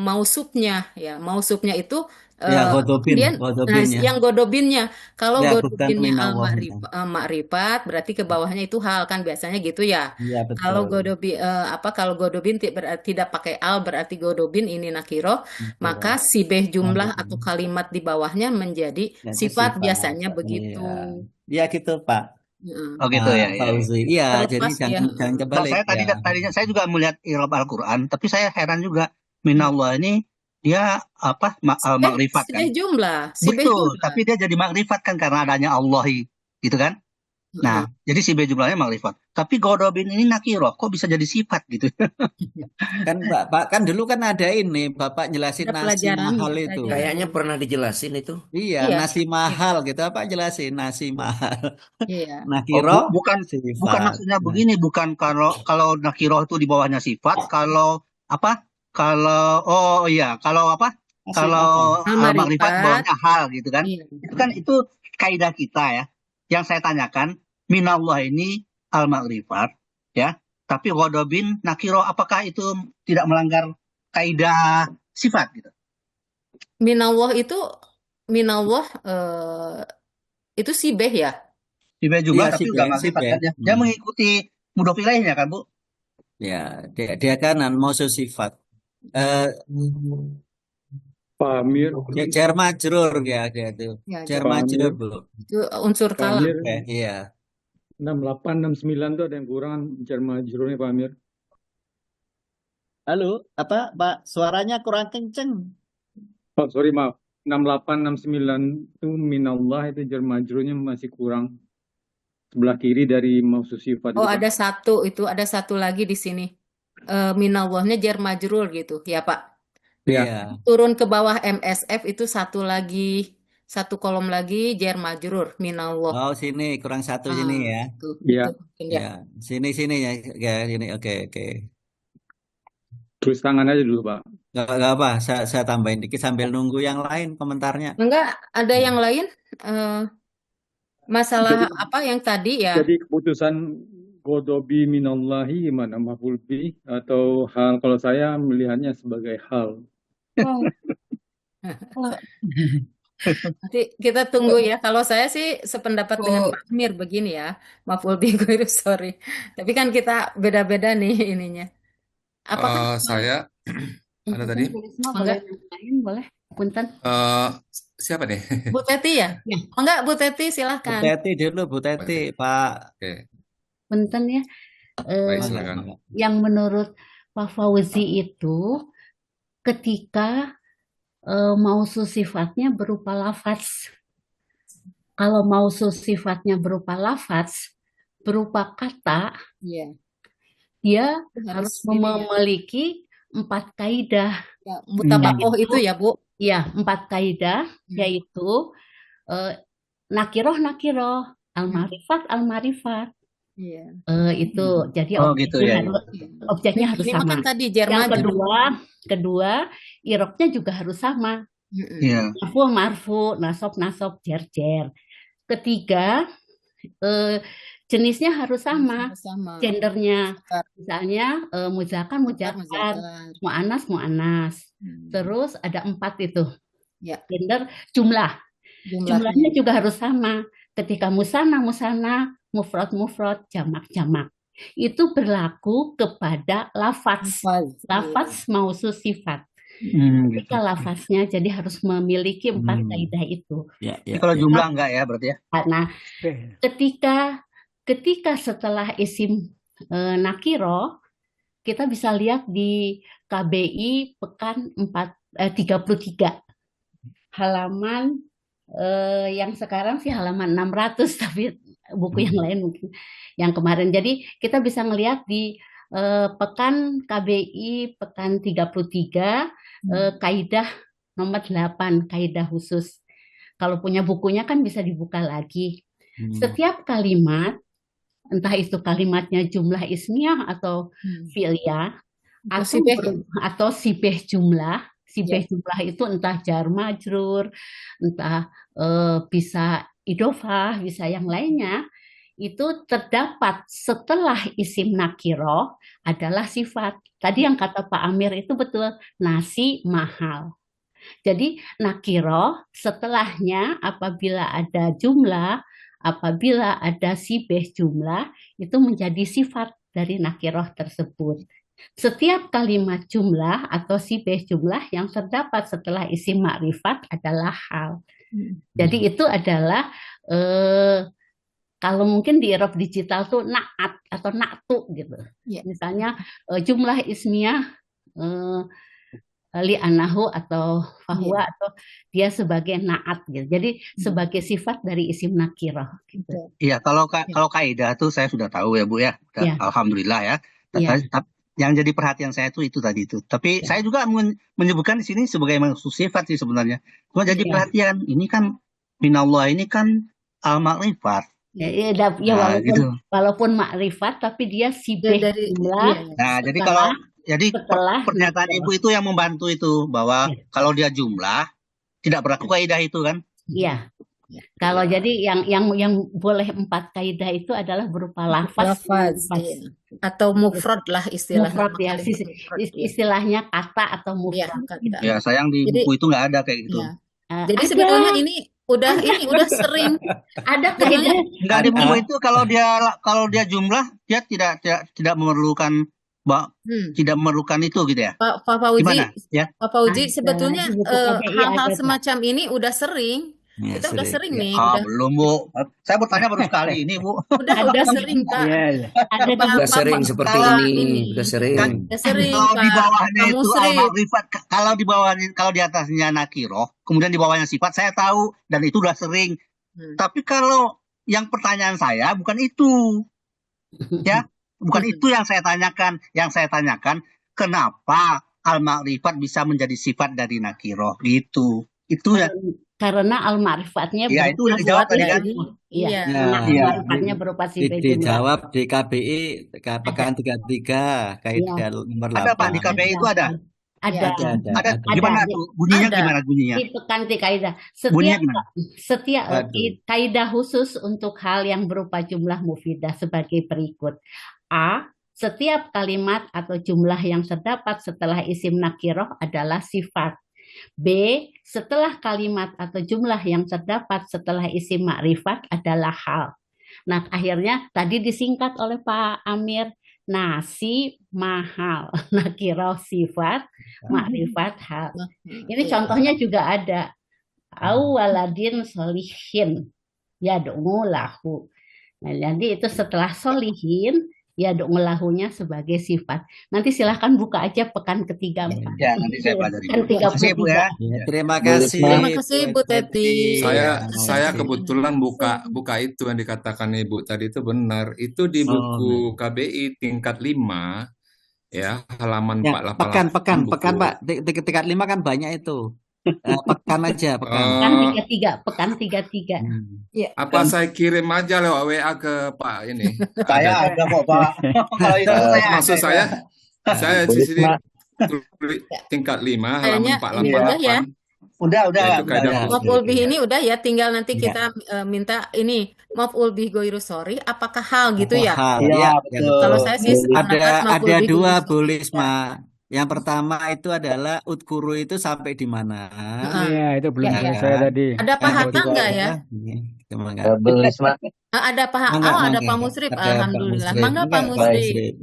mausubnya ya. Mausubnya itu Ya, kan dia nah godobin ya. yang godobinnya. Kalau Ya, bukan godobinnya minallahnya. makrifat berarti ke bawahnya itu hal kan biasanya gitu ya. Iya, Kalau betul. godobin apa kalau godobin tidak pakai al berarti godobin ini nakiro, maka Betul. sibeh jumlah atau Godobin. kalimat di bawahnya menjadi Jadi sifat sifat. biasanya begitu. Iya. Iya gitu, Pak. Heeh. Oh gitu ya, ya, ya. Fauzi. Iya, jadi Terlepas ya. jangan Heeh. Nah, kebalik saya ya. tadinya saya juga melihat Iqra' Al-Quran, tapi saya heran juga minallah ini dia apa makrifat kan. Sibeh jumlah, sibeh Betul, jumlah. tapi dia jadi makrifat kan karena adanya Allahi, gitu kan? Nah, Heeh. jadi si B jumlahnya makrifat. Tapi godobin ini nakiro, kok bisa jadi sifat gitu? Kan Pak kan dulu kan ada ini Bapak jelasin Ada nasi pelajarannya mahal itu. saja. Kayaknya pernah dijelasin itu. Iya, Iya, nasi mahal gitu apa jelasin nasi mahal. iya. Oh, Nakiro bukan sifat. maksudnya Nah, begini, bukan kalau nakiro itu di bawahnya sifat, kalau apa? Oh iya, kalau apa? nasi Kalau mahal. makrifat Al-Marifat, bawahnya hal gitu kan? iya. Itu kan itu kaidah kita ya. Yang saya tanyakan, minallah ini al-makrifat ya, tapi godobin nakiro apakah itu tidak melanggar kaidah sifat gitu? Minallah minallah itu sibeh ya. Di B Iya jumlah tapi sih udah sih makrifat kan ya. Dia Hmm. mengikuti mudhof ilaihnya kan, Bu? Ya, dia kan mausul sifat. Eh Pak Amir, jar majrur ya dia itu. Ya, Jar Pak majrur, Amir, Bu. itu unsur Pak kalam. Amir, Iya. 68, 69 tuh ada yang kurang jar majrurnya Pak Amir. Halo, apa Pak? Suaranya kurang kenceng. Oh, sorry maaf. 68, 69 itu minallah itu jar majrurnya masih kurang. Sebelah kiri dari mausus sifat Oh, itu, Pak. ada satu lagi di sini. Minallahnya jar majrur gitu, ya Pak. Ya, Iya. Turun ke bawah MSF itu satu kolom lagi jar majrur minallah. Oh, sini kurang satu sini ya. Tuh, ya. itu mungkin ya. Ya, sini ya, ya ini oke. Tulis tangan aja dulu, Pak. Gak apa, saya tambahin dikit sambil nunggu yang lain komentarnya. Enggak, ada yang lain masalah Jadi, apa yang tadi ya? jadi keputusan godobi minallahi gimana? Maf'ul bih atau hal? Kalau saya melihatnya sebagai hal. Oh. Nanti kita tunggu ya. Kalau saya sih sependapat dengan Pak Amir begini ya. Maf'ul bih ghairu sorry. Tapi kan kita beda-beda nih ininya. Apakah Saya ada tadi. enggak? Boleh. Punten. Siapa nih? Bu Teti ya? Enggak, Bu Teti Bu silahkan. Teti dulu, Bu Teti, Pak. Oke. Punten ya. Baik, Eh, silakan. yang menurut Pak Fauzi itu ketika mausul sifatnya berupa lafaz. Kalau mausul sifatnya berupa lafaz, berupa kata, Iya, dia harus harus ini ya. memiliki 4 kaidah. Ya, mutabakoh Yaitu, itu ya, Bu. ya 4 kaidah, yaitu nakiroh, al-marifat. Iya. Itu jadi Oh gitu ya. objeknya harus Lima sama. kan tadi jar Yang majrur. kedua, irobnya juga harus sama. Iya. Marfu, nasob, jer. Ketiga, jenisnya harus sama. Sama. Gendernya, misalnya muzakkar, mu'anas. Terus ada 4 itu. Ya. Gender, jumlahnya juga harus sama. Ketika musana, mufrad, jamak. Itu berlaku kepada lafaz mausul sifat. Ketika lafaznya jadi harus memiliki 4 kaidah itu. Tapi kalau jumlah enggak ya berarti ya? Nah, ketika setelah isim nakiro, kita bisa lihat di KBI pekan 33 halaman yang sekarang sih halaman 600, tapi buku yang lain mungkin yang kemarin. Jadi kita bisa ngelihat di pekan KBI pekan 33 kaidah nomor 8, kaidah khusus. Kalau punya bukunya kan bisa dibuka lagi. Setiap kalimat, entah itu kalimatnya jumlah ismiyah atau fi'liyah atau sibeh jumlah. Sibeh jumlah itu entah jar majrur, entah bisa idofah, bisa yang lainnya. Itu terdapat setelah isim nakiro adalah sifat. Tadi yang kata Pak Amir itu betul, nasi mahal. Jadi nakiro setelahnya apabila ada jumlah, apabila ada sibeh jumlah, itu menjadi sifat dari nakiroh tersebut. Setiap kalimat jumlah atau sibeh jumlah yang terdapat setelah isim makrifat adalah hal. Jadi itu adalah kalau mungkin di i'rab digital tuh na'at atau na'tu gitu. Misalnya jumlah ismiyah li'anahu atau fahuwa atau dia sebagai na'at gitu. Jadi sebagai sifat dari isim nakirah gitu. Iya, kalau kaidah tuh saya sudah tahu ya Bu ya. Alhamdulillah ya. Yang jadi perhatian saya itu tadi itu. Tapi saya juga menyebutkan di sini sebagai maksud sifat sih sebenarnya. Cuma jadi perhatian, ini kan minallah ini kan al-ma'rifat. Walaupun makrifat tapi dia sibeh jumlah. Nah, jadi pernyataan Ibu itu yang membantu itu bahwa kalau dia jumlah tidak berlaku kaidah itu kan? Iya. Kalau jadi yang boleh 4 kaidah itu adalah berupa lafaz atau mufrad lah istilahnya. Mufrad ya, istilahnya kata atau mufrad. Ya, sayang di buku itu nggak ada kayak gitu. Jadi sebetulnya ini udah sering ada kaidah. Enggak di buku itu kalau dia jumlah dia tidak memerlukan tidak memerlukan itu gitu ya. Pak Fauzi, ya? Pak Fauzi sebetulnya hal-hal semacam ini udah sering. Kita udah sering nih. Belum Bu. Saya bertanya baru sekali ini Bu. Udah sering Pak. Udah sering seperti ini. Udah sering. Kalau di bawahnya itu al-ma'rifat, kalau di atasnya nakiroh, kemudian di bawahnya sifat, saya tahu dan itu udah sering. Tapi kalau yang pertanyaan saya bukan itu, ya, bukan itu yang saya tanyakan. Yang saya tanyakan kenapa al-ma'rifat bisa menjadi sifat dari nakiroh gitu. Itu ya. Karena al-ma'rifatnya ya itu udah dijawab tadi kan? Iya. Al-ma'rifatnya berupa sifat jumlah. Dijawab di KBI pekan 33 kaidah nomor 8. Ada Pak di KBI itu ada? Ada. Gimana tuh? Gimana bunyinya? Di pekan kaidah. Setiap kaidah khusus untuk hal yang berupa jumlah mufidah sebagai berikut. A. Setiap kalimat atau jumlah yang terdapat setelah isim nakiroh adalah sifat. B. Setelah kalimat atau jumlah yang terdapat setelah isim makrifat adalah hal. Nah, akhirnya tadi disingkat oleh Pak Amir, nasi mahal, nakirah sifat, makrifat hal. Ini contohnya juga ada. Awaladin solihin yad'u lahu. Nah, jadi itu setelah solihin, ya ngelahunya sebagai sifat. Nanti silahkan buka aja pekan ketiga empat. Ya, nanti saya pelajari Pekan Bu. Makasih Bu 33. ya. Ya, Ya. terima Bu kasih Risma, Terima kasih Bu Bu Febri. Teti. Saya Terima saya kasih. kebetulan buka itu yang dikatakan Ibu tadi itu benar. Itu di Oh, buku KBI tingkat 5 ya, halaman ya, 488 pekan buku. Pak. Tingkat 5 kan banyak itu. Pekan aja, pekan. Pekan Oh, 33, pekan 33. Hmm. Ya. apa saya kirim aja lewat WA ke Pak ini? Saya Ada. ada kok Pak. Kalau itu saya ada Maksud itu. saya Bu di sini Risma, tingkat 5 Kayaknya halaman ini Iya. udah ya. 488 Udah yaitu kaidah Udah. huruf Maf'ul bih ya. ini udah ya, tinggal nanti Ya. kita minta ini maf'ul bih goiru sorry, apakah hal gitu Atau ya? hal, Iya, ya, betul. Kalau saya sih Bu Ada sepakat maf'ul ada bih dua goiru sorry. Bu Risma. Yang pertama itu adalah utkuru itu sampai di mana? Heeh. Iya, itu belum Ya, Ya selesai kan? tadi. ada Pak Yang Hatta kedua enggak ya? ini, enggak. Bu Risma, Ada Pak Mangga, Oh, ada mangga. Pak Musrib. Ada Pak Alhamdulillah. Musrib. Mangga Pak Enggak, Pak baik. Musrib. Musrib.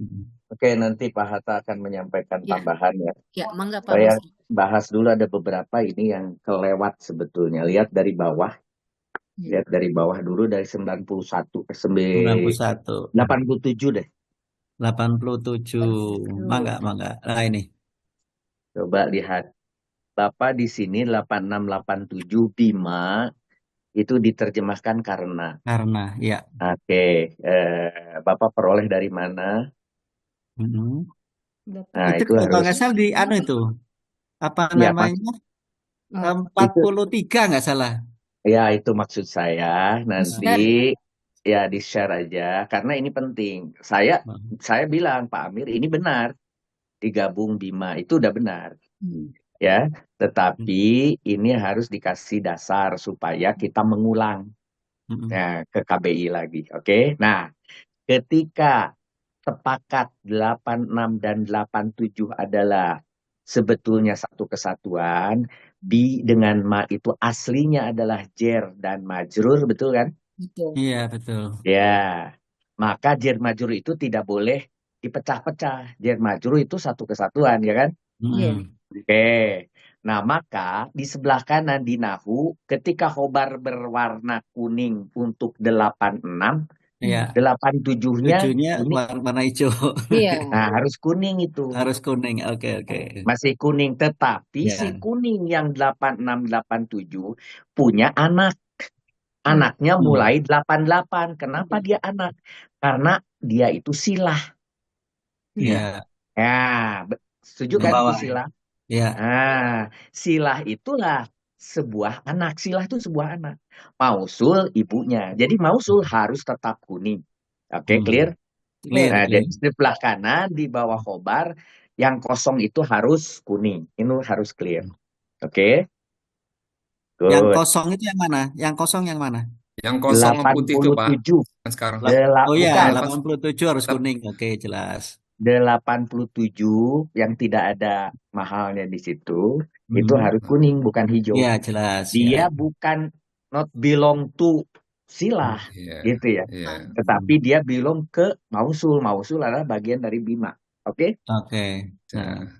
Oke, nanti Pak Hatta akan menyampaikan Ya, tambahan ya. ya, mangga Pak Saya Musrib. bahas dulu ada beberapa ini yang kelewat sebetulnya. Lihat dari bawah. Ya. Lihat dari bawah dulu dari 91 ke 91, 87 deh. 87. Mangga. Nah ini. Coba lihat. Bapak di sini 8687 Bima itu diterjemahkan karena. Karena, ya. Oke, Bapak peroleh dari mana? Mhm. Nah, Itu itu kalau harus. nggak salah di itu. Apa Ya, Pak. namanya? Oh, 43 nggak salah. Ya, itu maksud saya. share. Nanti ya di-share aja karena ini penting. Saya bilang Pak Amir ini benar. Digabung Bima itu udah benar. Ya, tetapi ini harus dikasih dasar supaya kita mengulang ke KBI lagi. Oke. Nah, ketika sepakat 86 dan 87 adalah sebetulnya satu kesatuan, bi dengan ma itu aslinya adalah jer dan majrur, betul kan? Betul. Iya, betul. Ya, maka jer majrur itu tidak boleh dipecah-pecah. Jer majrur itu satu kesatuan, ya kan? Iya. Oke. Nah, maka di sebelah kanan di Nahu, ketika khobar berwarna kuning untuk 86, Iya. 87-nya Tujuhnya ini. warna hijau. Iya. Nah, harus kuning itu. Harus kuning. Oke. Masih kuning, tetapi Ya. si kuning yang 8687 punya anak. Anaknya mulai 88. Kenapa dia anak? Karena dia itu silah. Iya. Ya, setuju Di kan bawah, itu silah? Iya. Nah, silah itulah sebuah anak. Silah itu sebuah anak. Mausul ibunya. Jadi mausul harus tetap kuning. Oke, clear? Clear. Nah, jadi sebelah kanan di bawah khobar yang kosong itu harus kuning. Ini harus clear. Oke? Yang Good. kosong itu yang mana? Yang kosong yang mana? Yang kosong yang putih itu Pak 87. kan sekarang. Oh ya, Bukan. 87 harus kuning. Oke, jelas. 87 yang tidak ada mahalnya di situ, itu harus kuning, bukan hijau. Iya, jelas. Dia Ya. bukan not belong to silah, gitu ya. Tetapi dia belong ke mausul. Mausul adalah bagian dari bima. Oke? Oke.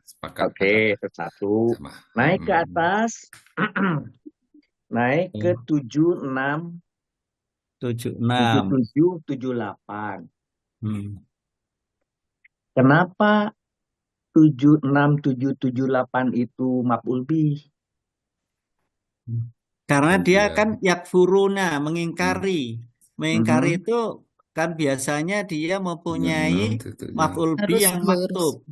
Sepakat. Oke, satu. Naik ke atas. Naik ke 76, 76. 77, 78. Hmm. Kenapa 76778 itu maf'ul bih? Karena dia kan yakfuruna, mengingkari. Mengingkari itu kan biasanya dia mempunyai maf'ul bih yang maktub.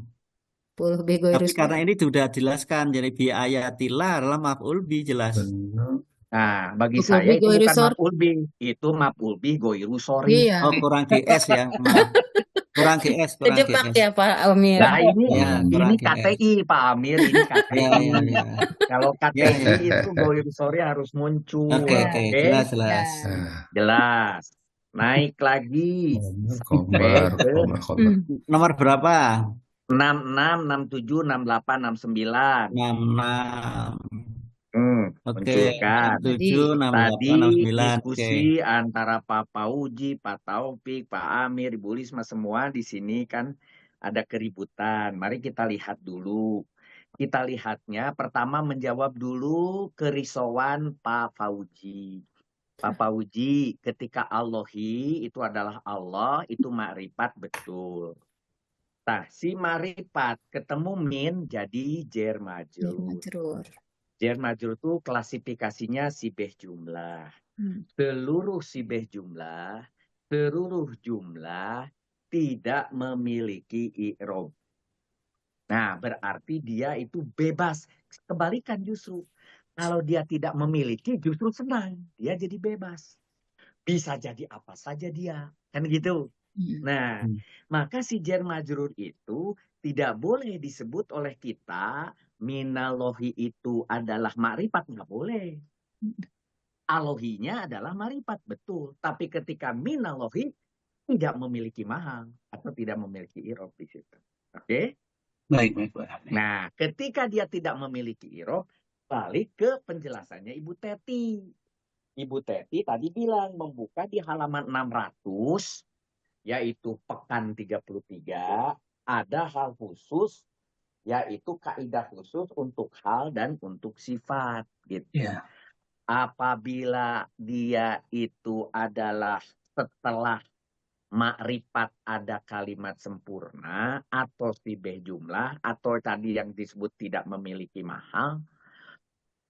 Tapi karena ini sudah dijelaskan, jadi bi ayatillah adalah maf'ul bih jelas. Nah, bagi saya itu bukan maf'ul bih, itu maf'ul bih goiru sorry. Iya. Oh, kurang GS ya, maaf. Kurang GS. Kejebak ya Pak Amir. Nah, ini kurang KTI Pak Amir, ini KTI. Ya. Kalau KTI itu goiru sorry harus muncul. Oke, jelas. Jelas. Naik lagi. Nomor berapa? 66, 67, 68, 69. 66. Oke, Munculkan. 67, 68, Tadi 69. diskusi antara Pak Pauji, Pak Taufik, Pak Amir, Ibu Risma semua di sini kan ada keributan. Mari kita lihat dulu. Kita lihatnya pertama menjawab dulu kerisauan Pak Fauji. Papa Uji, ketika Allahi itu adalah Allah, itu makrifat betul. Nah, si makrifat ketemu min jadi jar majrur. Majrur. Jar majrur itu klasifikasinya sibeh jumlah. Seluruh sibeh jumlah, seluruh jumlah tidak memiliki i'rob. Nah, berarti dia itu bebas. Kebalikan justru. Kalau dia tidak memiliki, justru senang. Dia jadi bebas. Bisa jadi apa saja dia. Kan gitu. Nah, maka si jar majrur itu tidak boleh disebut oleh kita minallohi itu adalah makrifat. Nggak boleh. Alohinya adalah makrifat. Betul. Tapi ketika minallohi tidak memiliki mahal. Atau tidak memiliki i'rob di situ. Oke? Baik. Nah, ketika dia tidak memiliki i'rob, balik ke penjelasannya Ibu Teti. Ibu Teti tadi bilang membuka di halaman 600, yaitu pekan 33, ada hal khusus, yaitu kaidah khusus untuk hal dan untuk sifat. Gitu. Ya. Apabila dia itu adalah setelah makrifat ada kalimat sempurna, atau sibeh jumlah, atau tadi yang disebut tidak memiliki mahal,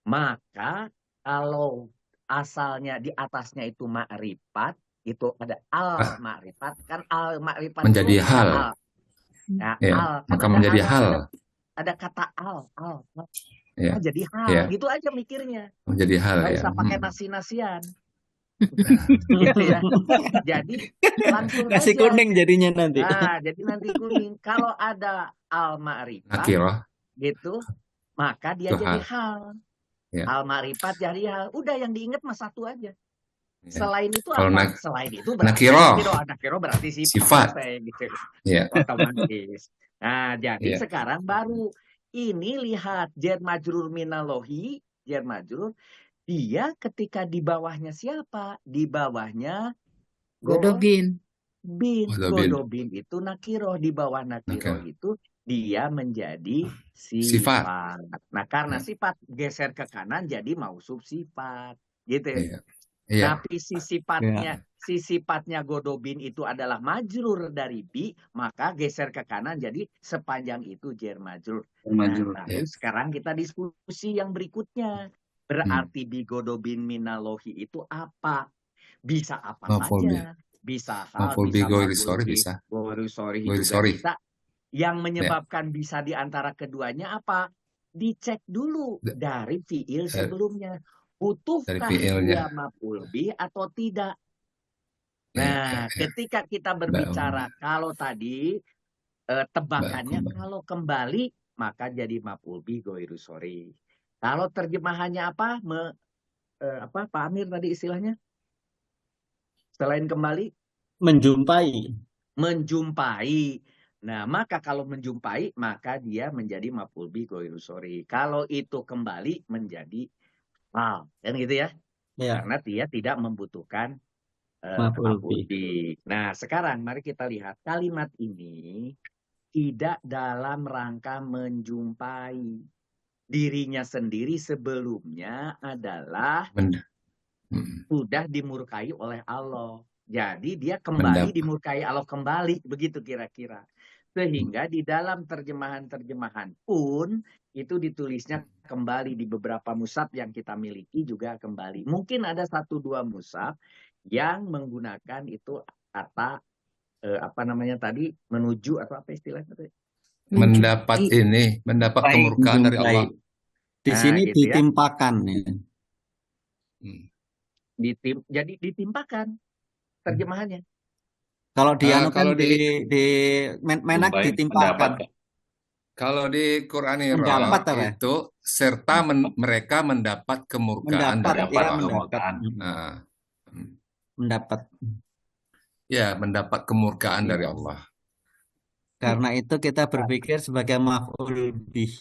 maka kalau asalnya di atasnya itu makrifat, itu ada al makrifat, kan al makrifat menjadi itu hal. al. Nah, Ya, al kan maka ada menjadi al, hal. ada kata al. Ya, Jadi hal, ya, gitu aja mikirnya. menjadi hal Nggak ya. usah pakai nasi-nasian. Gitu ya. Jadi langsung Nasi aja. kuning jadinya nanti. Nah, jadi nanti kuning. Kalau ada al makrifat, Nakirah gitu, maka dia itu jadi hal. hal. Ya, Al makrifat jadi hal. Udah yang diingat mah satu aja. ya. Selain itu Kalau apa? Selain itu berarti nakirah nakirah berarti sifat. sifat selesai gitu. Ya, Otomatis. Nah, jadi ya. sekarang baru ini lihat jar majrur minallohi, jar majrur, dia ketika di bawahnya siapa? Di bawahnya Godobin. Godobin. Godobin itu nakiroh. Di bawah nakiroh Nakirah. itu dia menjadi Sifat. sifat. Nah, karena Ya, sifat geser ke kanan jadi mausuf sifat. Gitu. iya, iya. Tapi si Ya. sifatnya Godobin itu adalah majrur dari bi, maka geser ke kanan jadi sepanjang itu jar majrur. Nah, Ya. lalu sekarang kita diskusi yang berikutnya. Berarti bi Godobin minallohi itu apa? Bisa apa Maf'ul bih. saja. Bisa hal, Maf'ul bih bisa ghairi maf'ul sharih bih, bisa. ghairi sharih Ghairi juga sharih. bisa. Yang Ya, menyebabkan bisa di antara keduanya apa? Dicek dulu da- dari fiil dari sebelumnya. dari Butuhkah fiilnya. dia maf'ul bih atau tidak? Ya, ya, Nah, ya. ketika kita berbicara kalau tadi tebakannya Kembali. kalau kembali maka jadi maf'ul bih ghairu sharih. Kalau terjemahannya apa? Pak Amir tadi istilahnya? Selain kembali, Menjumpai. menjumpai. Nah, maka kalau menjumpai, maka dia menjadi maf'ul bih ghairu sharih. Kalau itu kembali menjadi hal, kan gitu ya? Ya, Karena dia tidak membutuhkan maf'ul maf'ul bih. bih. Nah, sekarang mari kita lihat kalimat ini tidak dalam rangka menjumpai. Dirinya sendiri sebelumnya adalah Men- hmm, sudah dimurkai oleh Allah. Jadi dia kembali mendap- dimurkai Allah kembali, begitu kira-kira. Sehingga di dalam terjemahan-terjemahan pun itu ditulisnya kembali di beberapa mushaf yang kita miliki juga kembali. Mungkin ada 1-2 mushaf yang menggunakan itu kata apa namanya tadi, menuju atau apa istilahnya tadi? mendapat Menjumpai. ini, mendapat Baik. kemurkaan dari Menjumpai. Allah. Di Nah, sini gitu ya. ditimpakan. Ya. Hmm. Jadi ditimpakan terjemahannya. Kalau di anu kan Kalau di di menak Jumpai ditimpakan. mendapat. kalau di Quranirah Mendapat apa? itu serta mereka mendapat kemurkaan Mendapat, dari Mendapat ya Allah. mendapat. kemurkaan. Nah, hmm. Mendapat. Ya, mendapat kemurkaan Ya. dari Allah. Karena itu kita berpikir sebagai maf'ul bih.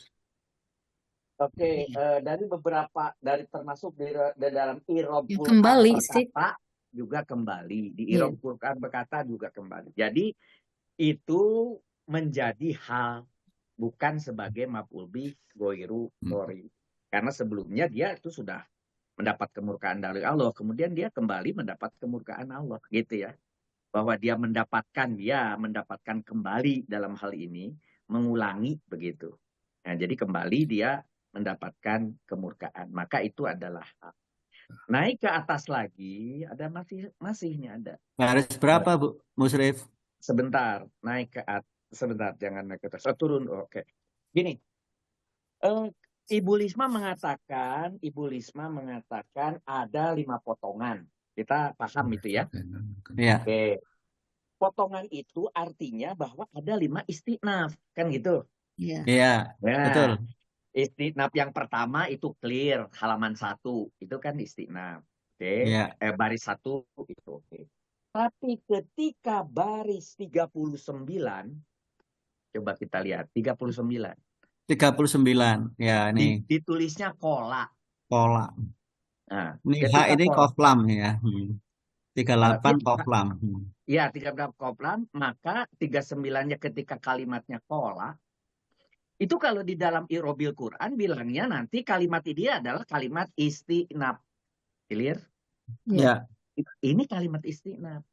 Oke, dari termasuk di dalam irob Ya, Quran kembali sih. berkata juga kembali, di Iya. irob Quran berkata juga kembali. Jadi itu menjadi hal, bukan sebagai maf'ul bih ghairu sharih. Karena sebelumnya dia itu sudah mendapat kemurkaan dari Allah, kemudian dia kembali mendapat kemurkaan Allah, gitu ya. Bahwa dia mendapatkan kembali dalam hal ini, mengulangi begitu. Nah, jadi kembali dia mendapatkan kemurkaan. Maka itu adalah hak. Naik ke atas lagi, ada masihnya ada. Baris berapa, Bu Musrif? Sebentar, naik ke atas. Sebentar, jangan naik ke atas. Oh, turun, oke. Gini, Ibu Lisma mengatakan ada 5 potongan. Kita paham itu ya. Iya. Oke. Potongan itu artinya bahwa ada 5 istiqnaf, kan gitu. Iya. Iya, betul. Nah, istiqnaf yang pertama itu clear, halaman 1. Itu kan istiqnaf. Oke. Iya. Baris 1 itu oke. Tapi ketika baris 39, coba kita lihat 39. 39. Ya, ini Ditulisnya kola. pola. Nah, Ini H ketika ini kola, koflam ya. 38 koflam. ya 39 koplam, maka 39-nya ketika kalimatnya kola, itu kalau di dalam Irobil Quran bilangnya nanti kalimat ini adalah kalimat istiqnaf. Clear? Ya. Ini kalimat istiqnaf.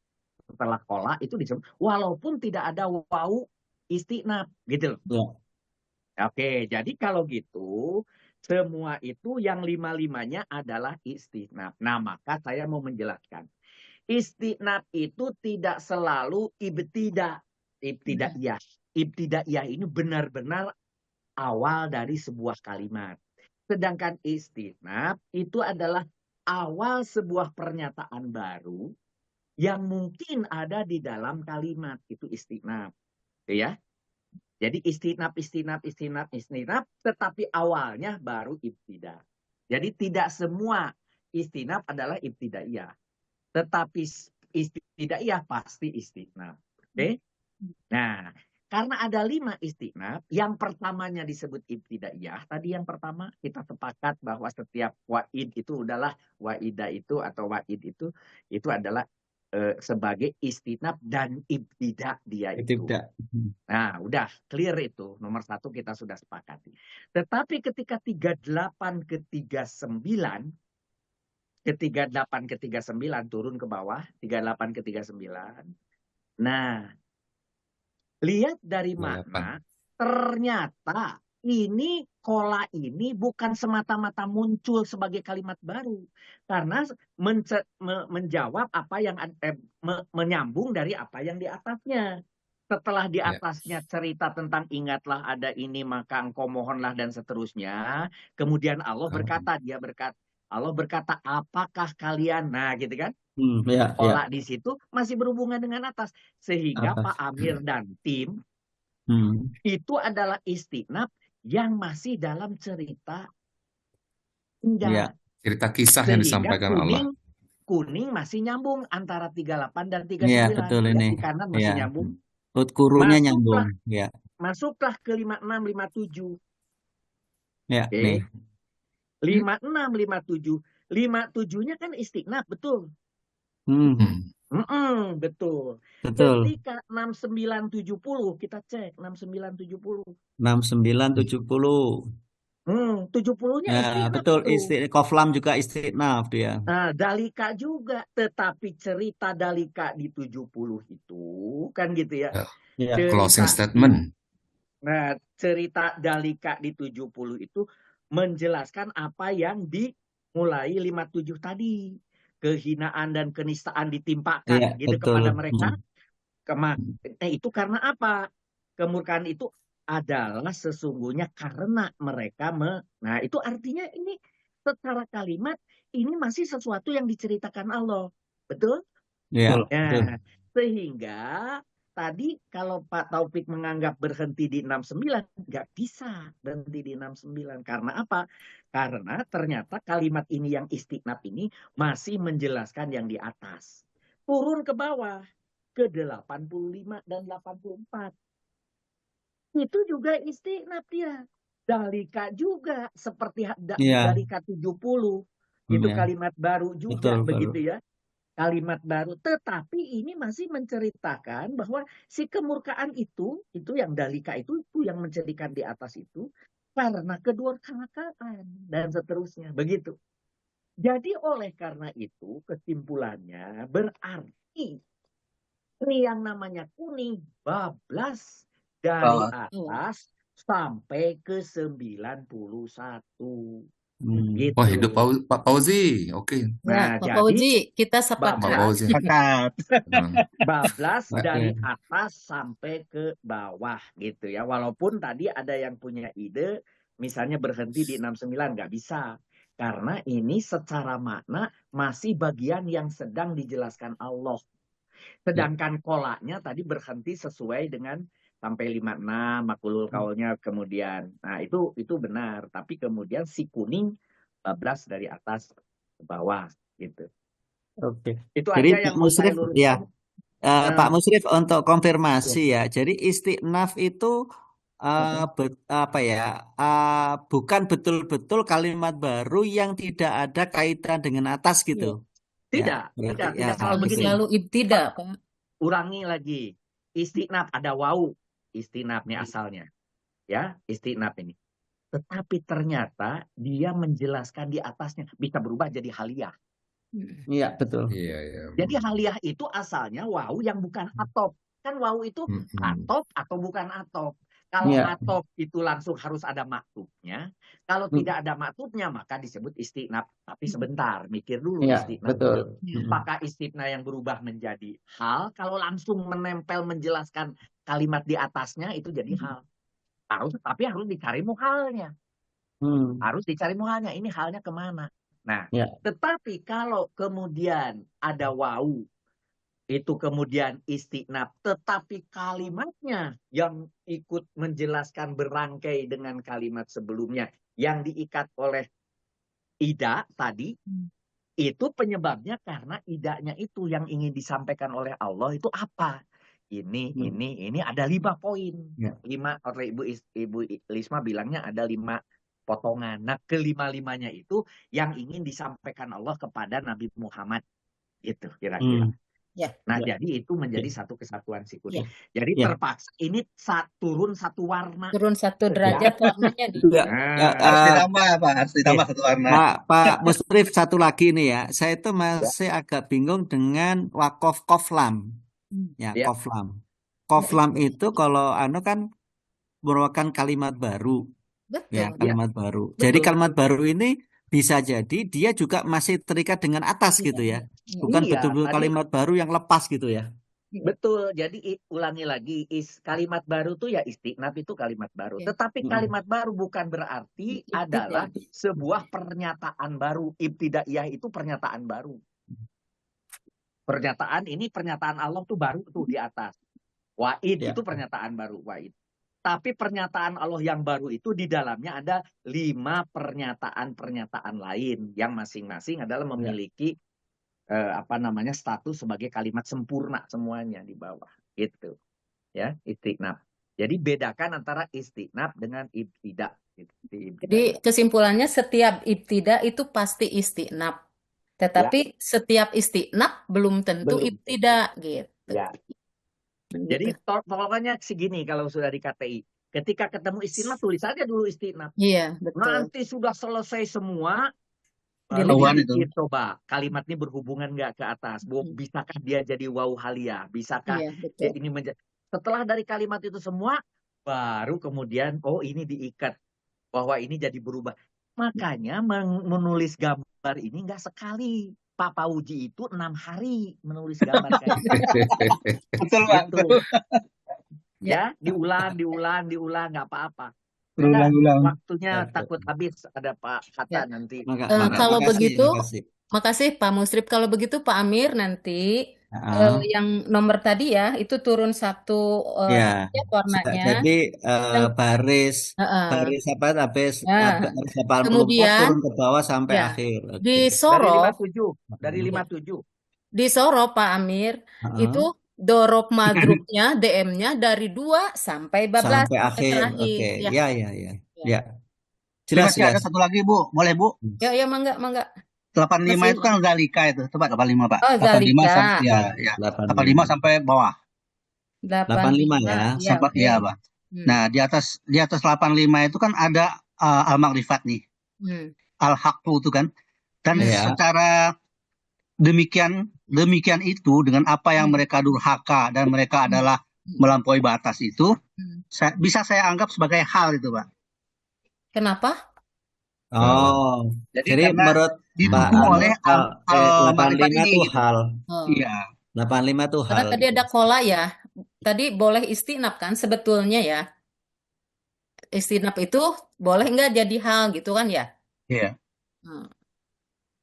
Setelah kola itu disebut, walaupun tidak ada wau istiqnaf, gitu. Ya. Oke, jadi kalau gitu, semua itu yang 5-5-nya adalah istiqnaf. Nah, maka saya mau menjelaskan. Istiqnaf itu tidak selalu ibtidaiyah. Ibtidaiyah ini benar-benar awal dari sebuah kalimat. Sedangkan istiqnaf itu adalah awal sebuah pernyataan baru yang mungkin ada di dalam kalimat. Itu istiqnaf. Ya. Jadi istiqnaf, tetapi awalnya baru ibtida. Jadi tidak semua istiqnaf adalah ibtidaiyah. Tetapi ibtidaiyah pasti istiqnaf. Oke? Nah, karena ada 5 istiqnaf, yang pertamanya disebut ibtidaiyah. Tadi yang pertama kita sepakat bahwa setiap wa'id itu adalah wa'idah itu atau wa'id itu adalah sebagai istiqnaf dan ibtida dia itu. Tidak. Nah, udah clear itu. Nomor 1 kita sudah sepakati. Tetapi ketika 38 ke 39, ke 38 ke 39 turun ke bawah, 38 ke 39. Nah, lihat dari makna, ternyata ini kola ini bukan semata-mata muncul sebagai kalimat baru, karena menjawab apa yang menyambung dari apa yang di atasnya. Setelah di atasnya cerita tentang ingatlah ada ini maka engkau mohonlah dan seterusnya, kemudian Allah berkata, Allah berkata, apakah kalian? Nah, gitu kan? Ya, Kola di situ masih berhubungan dengan atas. Sehingga Pak Amir dan tim itu adalah istiqnaf yang masih dalam cerita Ya. Cerita kisah yang sehingga disampaikan Allah. kuning masih nyambung antara 38 dan 39. Iya, betul Ya, ini. di kanan masih Ya. nyambung. Kurunya nyambung. Ya. Masuklah ke 56, 57. Ya, Oke. nih. 56, 57. 57-nya kan istiqnaf, betul. Betul. Betul. Ketika 6970 kita cek 6970. 6970. 70-nya Ya, istiqnaf betul. itu. Koflam juga istiqnaf dia. Nah, dalika juga, tetapi cerita dalika di 70 itu kan gitu ya. Ya. Closing statement. Nah, cerita dalika di 70 itu menjelaskan apa yang dimulai 57 tadi. Kehinaan dan kenistaan ditimpakan Ya, gitu betul. kepada mereka. Itu karena apa? Kemurkaan itu adalah sesungguhnya karena mereka nah itu artinya ini secara kalimat ini masih sesuatu yang diceritakan Allah. Betul? Ya, Nah, betul. sehingga tadi kalau Pak Taufik menganggap berhenti di 69, nggak bisa berhenti di 69. Karena apa? Karena ternyata kalimat ini yang istiqnaf ini masih menjelaskan yang di atas. Turun ke bawah ke 85 dan 84. Itu juga istiqnaf dia. Dalika juga seperti dalika 70. Itu kalimat baru juga Betul, begitu ya. Kalimat baru, tetapi ini masih menceritakan bahwa si kemurkaan itu yang dalika itu yang menceritakan di atas itu karena kedurhakaan dan seterusnya, begitu. Jadi oleh karena itu kesimpulannya berarti yang namanya kuning bablas dari Bawah. atas sampai ke 91. Hmm. Wah, Gitu. hidup Pak Fauzi. Oke, Ya, Nah, Pak jadi Fauzi, kita Pak sepakat. Fauzi. Sepakat. bablas dari Oke. atas sampai ke bawah gitu ya. Walaupun tadi ada yang punya ide misalnya berhenti di 69 nggak bisa. Karena ini secara makna masih bagian yang sedang dijelaskan Allah. Sedangkan kolaknya tadi berhenti sesuai dengan sampai 56 makulul kaulnya kemudian. Nah, itu benar, tapi kemudian si kuning bablas dari atas ke bawah gitu. Oke. Itu Jadi aja yang Pak mau saya Musrif, ya, luruskan. Pak Musrif untuk Ya. konfirmasi ya. Jadi istiqnaf itu apa ya? Bukan betul-betul kalimat baru yang tidak ada kaitan dengan atas gitu. Ya, berarti ya. Tidak selalu Oke. begini. Selalu ibtida, Pak. Ulangi lagi. Istiqnaf ada wau. Istiqnaf nih asalnya. Ya, istiqnaf ini. Tetapi ternyata dia menjelaskan di atasnya bisa berubah jadi haliyah. Iya, betul. Iya, iya. Jadi haliyah itu asalnya wau yang bukan atop. Kan wau itu atop atau bukan atop. Kalau Iya. atop itu langsung harus ada maktubnya. Kalau tidak ada maktubnya maka disebut istiqnaf. Tapi sebentar, mikir dulu Iya, istiqnaf. betul. Apakah istiqnaf yang berubah menjadi hal? Kalau langsung menempel menjelaskan kalimat di atasnya itu jadi hal. Tapi harus dicari muhalnya. Harus dicari muhalnya. Ini halnya kemana? Nah, Ya. tetapi kalau kemudian ada wau, itu kemudian istiqnaf, tetapi kalimatnya yang ikut menjelaskan berangkai dengan kalimat sebelumnya yang diikat oleh ida tadi, itu penyebabnya karena idanya itu yang ingin disampaikan oleh Allah itu apa? Ini ada 5 poin. Ya. 5 oleh Ibu Lisma bilangnya ada 5 potongan. Nah, kelima-limanya itu yang ingin disampaikan Allah kepada Nabi Muhammad. Itu kira-kira. Ya. Nah, Ya. jadi itu menjadi satu kesatuan si kuning. Jadi Ya. terpaksa ini turun satu warna. Turun 1 derajat warnanya di. Ya. Harus ditambah, Pak. Harus ditambah satu warna. Pak Musrif, satu lagi nih ya. Saya itu masih agak bingung dengan wakof koflam. Ya, Ya. koflam. Koflam itu kalau kan merupakan kalimat baru. Betul. Ya, kalimat baru. Betul. Jadi kalimat baru ini bisa jadi dia juga masih terikat dengan atas gitu ya. Bukan Iya, betul-betul tadi- kalimat baru yang lepas gitu ya. Betul. Jadi ulangi lagi, kalimat baru tuh ya istiqnaf itu kalimat baru. Ya. Tetapi kalimat baru bukan berarti Ibtidah. adalah sebuah pernyataan baru. Ibtidaiyah itu pernyataan baru. Pernyataan Allah tuh baru tuh di atas. Wa'id Ya. itu pernyataan baru, wa'id. Tapi pernyataan Allah yang baru itu di dalamnya ada 5 pernyataan lain yang masing-masing adalah memiliki status sebagai kalimat sempurna semuanya di bawah. Gitu. Ya, istiqnaf. Jadi bedakan antara istiqnaf dengan ibtida. Jadi kesimpulannya setiap ibtida itu pasti istiqnaf. Tetapi setiap istiqnaf belum tentu Belum. ibtida gitu. Ya. Jadi pokoknya segini kalau sudah di KTI. Ketika ketemu istiqnaf tulis aja dulu istiqnaf. Iya, betul. Nanti sudah selesai semua. Ketahuan itu. Coba kalimat ini berhubungan nggak ke atas? Bisakah dia jadi wau haliyah? Bisakah Iya, betul. ini setelah dari kalimat itu semua baru kemudian ini diikat bahwa ini jadi berubah. Makanya menulis gambar ini nggak sekali. Pak Fauzi itu 6 hari menulis gambar kayak gitu. Betul, Pak. Gitu. Ya, diulang nggak apa-apa. Berulang-ulang. Waktunya takut habis ada Pak Hatta nanti. Kalau Makasih, begitu, makasih. makasih Pak Musrif. Kalau begitu Pak Amir nanti yang nomor tadi ya itu turun 1 Ya, derajat warnanya. jadi baris habis 84 Kemudian, turun ke bawah sampai ya, akhir. Oke. di Soro, Dari 57. di Soro Pak Amir itu dorob madrubnya DM-nya dari 2 sampai 12 Sampai akhir. terakhir. Oke. Ya. Ya. Jelas, Masih ada satu lagi, Bu. Boleh, Bu? Ya, mangga. 85 Masih- itu kan zalika itu. Coba 85, Pak. Oh, 85 zalika. sampai 85 sampai bawah. 85 ya. Sampai oke. iya, Pak. Nah, di atas 85 itu kan ada al-makrifat nih. Al-haqqu itu kan. Dan Ya. secara demikian itu dengan apa yang mereka durhaka dan mereka adalah melampaui batas itu, bisa saya anggap sebagai hal itu, Pak. Kenapa? Oh, Jadi jadi karena menurut Pak didukung Anu, oleh marifat 85 ini tuh gitu. hal. Oh. Iya. 85 tuh Karena hal tadi gitu. ada kola ya. Tadi boleh istinaf kan sebetulnya ya. Istinaf itu boleh nggak jadi hal gitu kan ya? Iya. Hmm.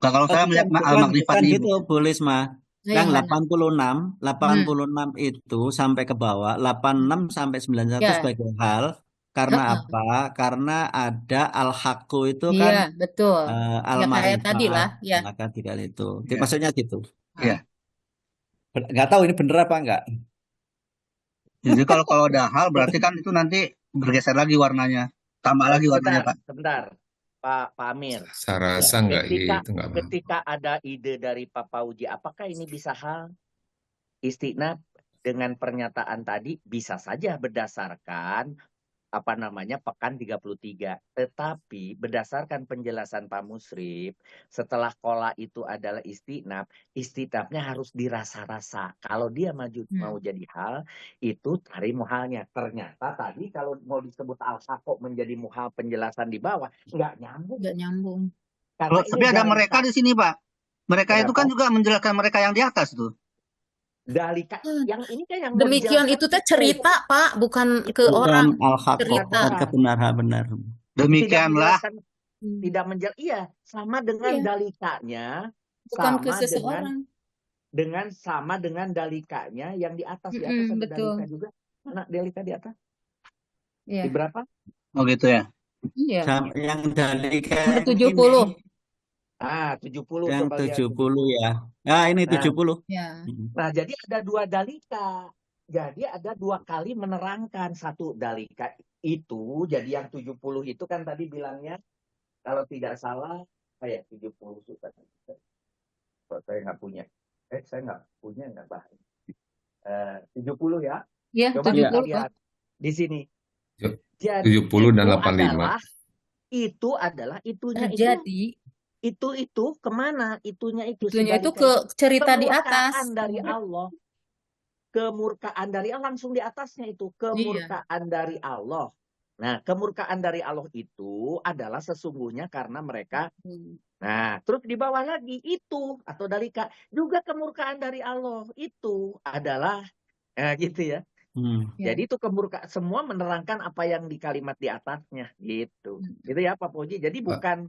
Nah, kalau saya melihat al-makrifat bukan ini, gitu, Bu Lisma. Nah, Yang yang mana? 86 itu sampai ke bawah, 86 sampai 91 Ya, sebagai hal. Karena heeh. apa? Karena ada al-haqqu itu Iya, kan betul. Ya kayak tadi al-ma'rifat, lah, ya. maka tidak itu. Iya. Maksudnya gitu. Iya. Nggak tahu ini bener apa enggak. Jadi kalau ada hal berarti kan itu nanti bergeser lagi warnanya, tambah lagi warnanya, Pak. Sebentar, Pak Amir. Saya rasa nggak Ketika itu nggak apa. ketika ada ide dari Pak Fauji, apakah ini bisa hal istinaf dengan pernyataan tadi? Bisa saja berdasarkan pekan 33. Tetapi berdasarkan penjelasan Pak Musrif, setelah kola itu adalah istinafnya harus dirasa-rasa. Kalau dia mau jadi hal, itu cari muhalnya. Ternyata tadi kalau mau disebut al-haqqo menjadi muhal penjelasan di bawah, nggak nyambung. Nggak nyambung. Karena Tapi ada mereka di sini, Pak. Mereka itu kan juga menjelaskan mereka yang di atas tuh. Dalika yang ini kan yang mau Demikian dijelaskan itu teh cerita, Pak, bukan ke Bukan orang. al-haqqo, Cerita. bukan kebenaran benar. Demikianlah. Tidak sama dengan Iya. dalikanya, Bukan ke sama seseorang. sama dengan dalikanya yang di atas. Di atas ada Betul. dalika juga. Mana dalika di atas? Iya. Di berapa? Oh gitu ya. Iya. Yang dalika Nomor yang 70. ini. 70 Yang coba lihat. 70 ya. Ah, ini 70. Ya. Nah, jadi ada dua dalika. Jadi ada dua kali menerangkan satu dalika itu. Jadi yang 70 itu kan tadi bilangnya kalau tidak salah kayak 70 suka. Kalau saya nggak punya. Saya nggak punya nggak bahas. 70 ya. Ya, Coba 70. kita lihat di sini. Jadi 70 dan 85. itu adalah itunya Terjadi. itu kemana itunya itu Itunya itu sebaliknya. ke cerita di Kemurkaan atas. dari Allah. Kemurkaan dari Allah langsung di atasnya itu. Kemurkaan dari Allah. Nah, kemurkaan dari Allah itu adalah sesungguhnya karena mereka. Nah, terus di bawah lagi itu atau dalika juga kemurkaan dari Allah itu adalah gitu ya. Jadi itu kemurkaan semua menerangkan apa yang di kalimat di atasnya gitu. Itu ya Pak Poji. Jadi bukan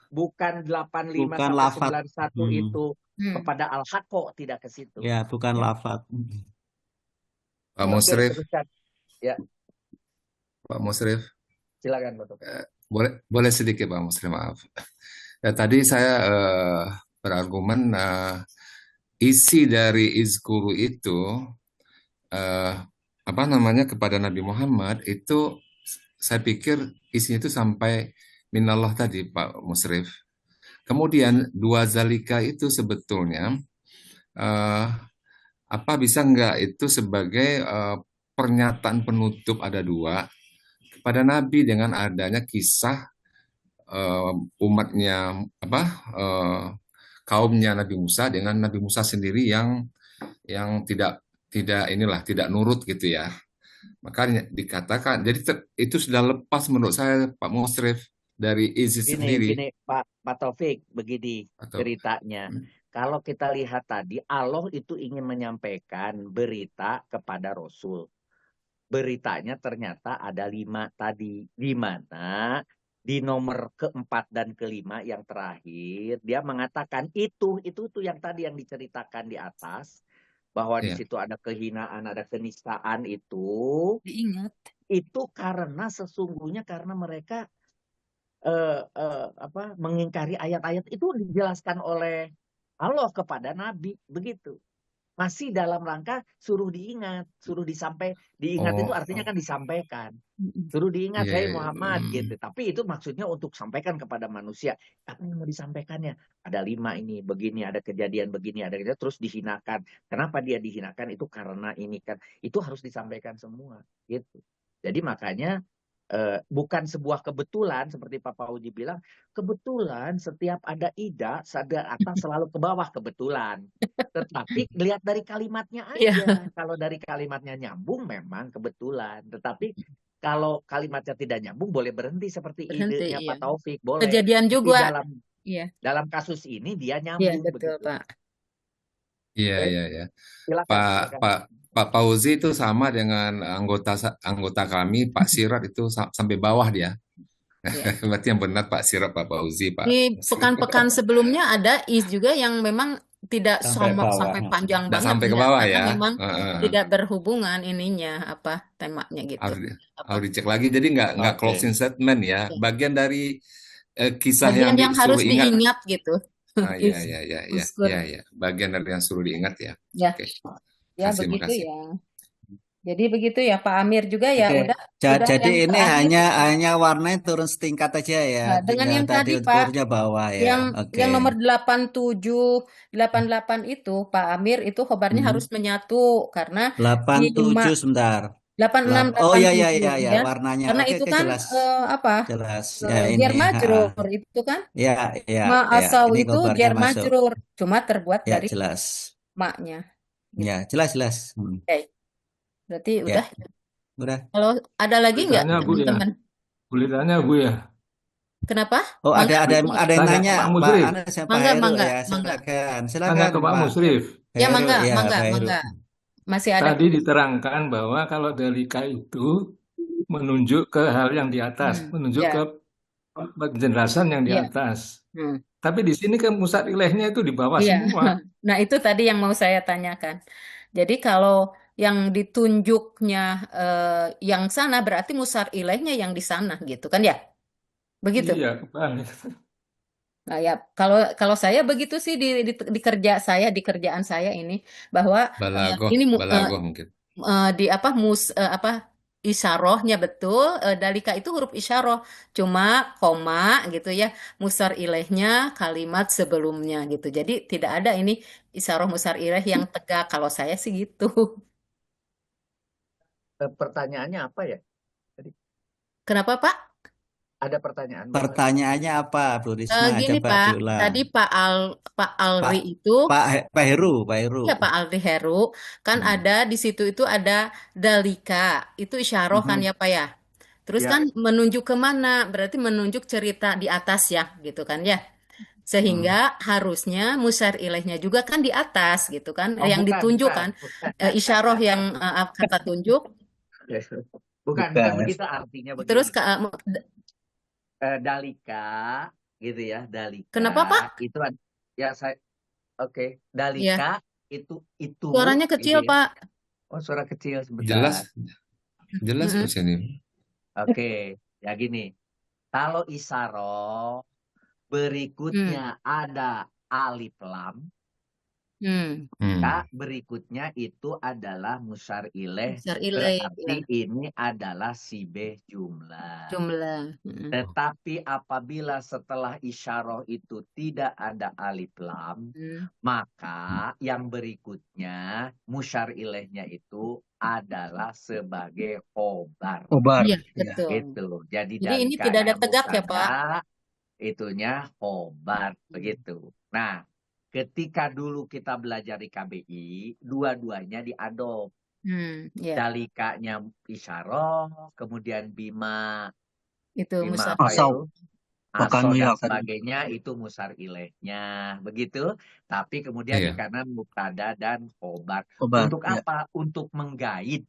85 Bukan sampai lafaz. 91 itu kepada al-haqqo, tidak ke situ. Ya, bukan lafaz. Pak Musrif. Ya. Pak Musrif. Silakan Pak. Boleh sedikit Pak Musrif, maaf. Ya, tadi saya berargumen isi dari izkuru itu kepada Nabi Muhammad itu saya pikir isinya itu sampai minallah tadi Pak Musrif. Kemudian dua zalika itu sebetulnya bisa nggak itu sebagai pernyataan penutup ada dua kepada Nabi dengan adanya kisah umatnya kaumnya Nabi Musa dengan Nabi Musa sendiri yang tidak nurut gitu ya. Makanya dikatakan jadi itu sudah lepas menurut saya Pak Musrif dari izin sendiri. Gini Pak Taufik, begini ceritanya. Kalau kita lihat tadi Allah itu ingin menyampaikan berita kepada Rasul. Beritanya ternyata ada 5 tadi, di mana di nomor keempat dan kelima yang terakhir dia mengatakan itu yang tadi yang diceritakan di atas bahwa di situ ada kehinaan, ada kenistaan itu. Diingat. Itu karena sesungguhnya karena mereka mengingkari ayat-ayat itu dijelaskan oleh Allah kepada Nabi begitu. Masih dalam rangka suruh diingat, suruh diingat itu artinya kan disampaikan. Suruh diingat, hai Muhammad gitu. Tapi itu maksudnya untuk sampaikan kepada manusia. Apa yang mau disampaikannya? Ada 5 ini, begini, ada kejadian begini, ada kejadian terus dihinakan. Kenapa dia dihinakan? Itu karena ini kan. Itu harus disampaikan semua gitu. Jadi makanya bukan sebuah kebetulan seperti Pak Fauzi bilang, kebetulan setiap ada ida sadar atas selalu ke bawah kebetulan. Tetapi lihat dari kalimatnya Iya, aja. Kalau dari kalimatnya nyambung memang kebetulan. Tetapi kalau kalimatnya tidak nyambung boleh berhenti seperti berhenti. idenya Iya. Pak Taufik, boleh. Kejadian Tapi juga. dalam Iya, kasus ini dia iya nyambung betul begitu. Pak. Iya, Oke, iya, iya. silakan, Pak silakan. Pak Pak Fauzi itu sama dengan anggota kami Pak Sirat itu sampai bawah dia. Iya. Berarti yang benar Pak Sirat, Pak Fauzi, Pak. Di pekan-pekan sebelumnya ada is juga yang memang tidak Sampai bawah. sampai panjang Nggak banget, sampai ke enggak, bawah karena ya. memang Heeh. tidak berhubungan ininya apa temanya gitu. Harus Apa? dicek lagi. Jadi nggak Oke. closing statement ya. Ya. Bagian dari kisah Bagian yang yang harus disuruh ingat. diingat gitu. Iya, Is iya, iya, iya, uskur. iya, iya. Bagian dari yang suruh diingat ya. Ya, Oke. ya Kasih, begitu makasih. ya. Jadi begitu ya Pak Amir juga ya Oke. udah Jadi yang ini terakhir hanya warnanya turun setingkat aja ya. Nah, dengan Tinggal yang tadi tadi Pak, ukurnya bawah ya. yang Oke. nomor 87, 88 itu Pak Amir itu khobarnya Hmm. harus menyatu karena di 87 sebentar. 86, Oh ya 87 ya ya. warnanya. Karena Oke itu oke kan jelas. apa? Jelas. Ya ini. Jar majrur itu kan Ya ya ma ya. asal Ini itu kabarnya jar masuk. majrur cuma terbuat Ya dari jelas. maknya gitu. Ya jelas. Oke. Berarti Ya udah. udah. Kalau ada lagi nggak Kulitannya Bu ya. teman-teman? Kulitannya Bu ya. Kenapa? Oh Mangga ada yang Tanya nanya ke Pak Pak Musrif. Anas Pak mangga Heru mangga ya mangga. Tanya silakan ke Pak Pak Musrif. Ya Heru mangga ya mangga Pak Heru. mangga. Masih ada. Tadi diterangkan bahwa kalau dalika itu menunjuk ke hal yang di atas, menunjuk Ya. ke penjelasan yang di Iya. atas. Hmm. Tapi di sini kan musad ilahnya itu di bawah Iya. semua. Nah, itu tadi yang mau saya tanyakan. Jadi kalau yang ditunjuknya yang sana berarti musar ilaihnya yang di sana gitu kan ya? Begitu. Iya, kebalik. Nah, ya kalau saya begitu sih di di kerjaan saya ini bahwa ini Balagoh mungkin. di apa isyarahnya betul dalika itu huruf isyarah cuma koma gitu ya musar ilaihnya kalimat sebelumnya gitu jadi tidak ada ini isyarah musar ilaih yang tegak kalau saya sih gitu. Pertanyaannya apa ya? Tadi Kenapa Pak? ada pertanyaan Bapak? Pertanyaannya apa Bu Risma Gini coba Pak diulang. tadi Pak Alri Pak itu Pak Heru ya Pak Alri Heru kan ada di situ itu ada dalika itu isyarah kan ya Pak ya. Terus Ya. kan menunjuk ke mana? Berarti menunjuk cerita di atas ya, gitu kan ya. Sehingga harusnya musar ilaihnya juga kan di atas gitu kan. Oh, Yang bukan. ditunjukkan isyarah yang kata tunjuk. Bukan Bukan. begitu artinya Terus begini. Dalika gitu ya, dalika kenapa Pak? itu ya saya oke, Ya, dalika itu suaranya gitu kecil ya. Pak. Oh, suara kecil sebentar. Jelas Mm-mm. kok sini. Oke, ya gini. Kalau isyarah berikutnya ada alif lam, maka berikutnya itu adalah musar ilaih. Musar ilaih Berarti ya. ini adalah sibeh jumlah. Jumlah. Tetapi apabila setelah isyarah itu tidak ada alif lam, maka yang berikutnya musyar ilaihnya itu adalah sebagai khobar. Khobar. Iya, Ya. betul. Itu. Jadi ini tidak ada dalikanya tegak ya Pak. mubtada, itunya khobar begitu. Nah, ketika dulu kita belajar di KBI, dua-duanya diadop. Ya. Dalikanya isyarah, kemudian bima Itu musar apa Asal. itu? Bahkan Asal dan ya, sebagainya itu musar ilaihnya, begitu. Tapi kemudian di Iya. kanan mubtada dan khobar. Khobar. Untuk Ya. apa? Untuk menggait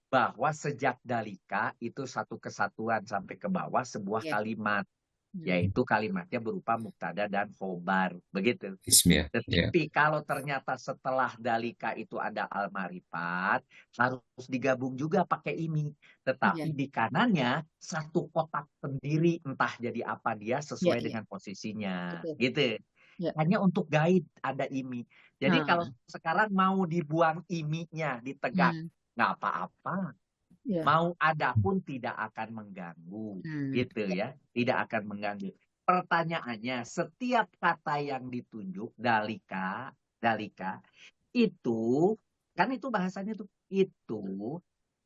bahwa sejak dalika itu satu kesatuan sampai ke bawah sebuah Ya. kalimat, yaitu kalimatnya berupa mubtada dan khobar, begitu. Ismiyah. Ya. Tetapi kalau ternyata setelah dalika itu ada al-marifat, harus digabung juga pakai ini. Tetapi Ya. di kanannya satu kotak sendiri, entah jadi apa dia sesuai Ya. dengan posisinya, Betul. gitu. Ya. Hanya untuk guide ada imi. Jadi kalau sekarang mau dibuang iminya, ditegak, nggak apa-apa. Ya. Mau ada pun tidak akan mengganggu, gitu ya. Tidak akan mengganggu. Pertanyaannya, setiap kata yang ditunjuk dalika itu kan itu bahasanya tuh itu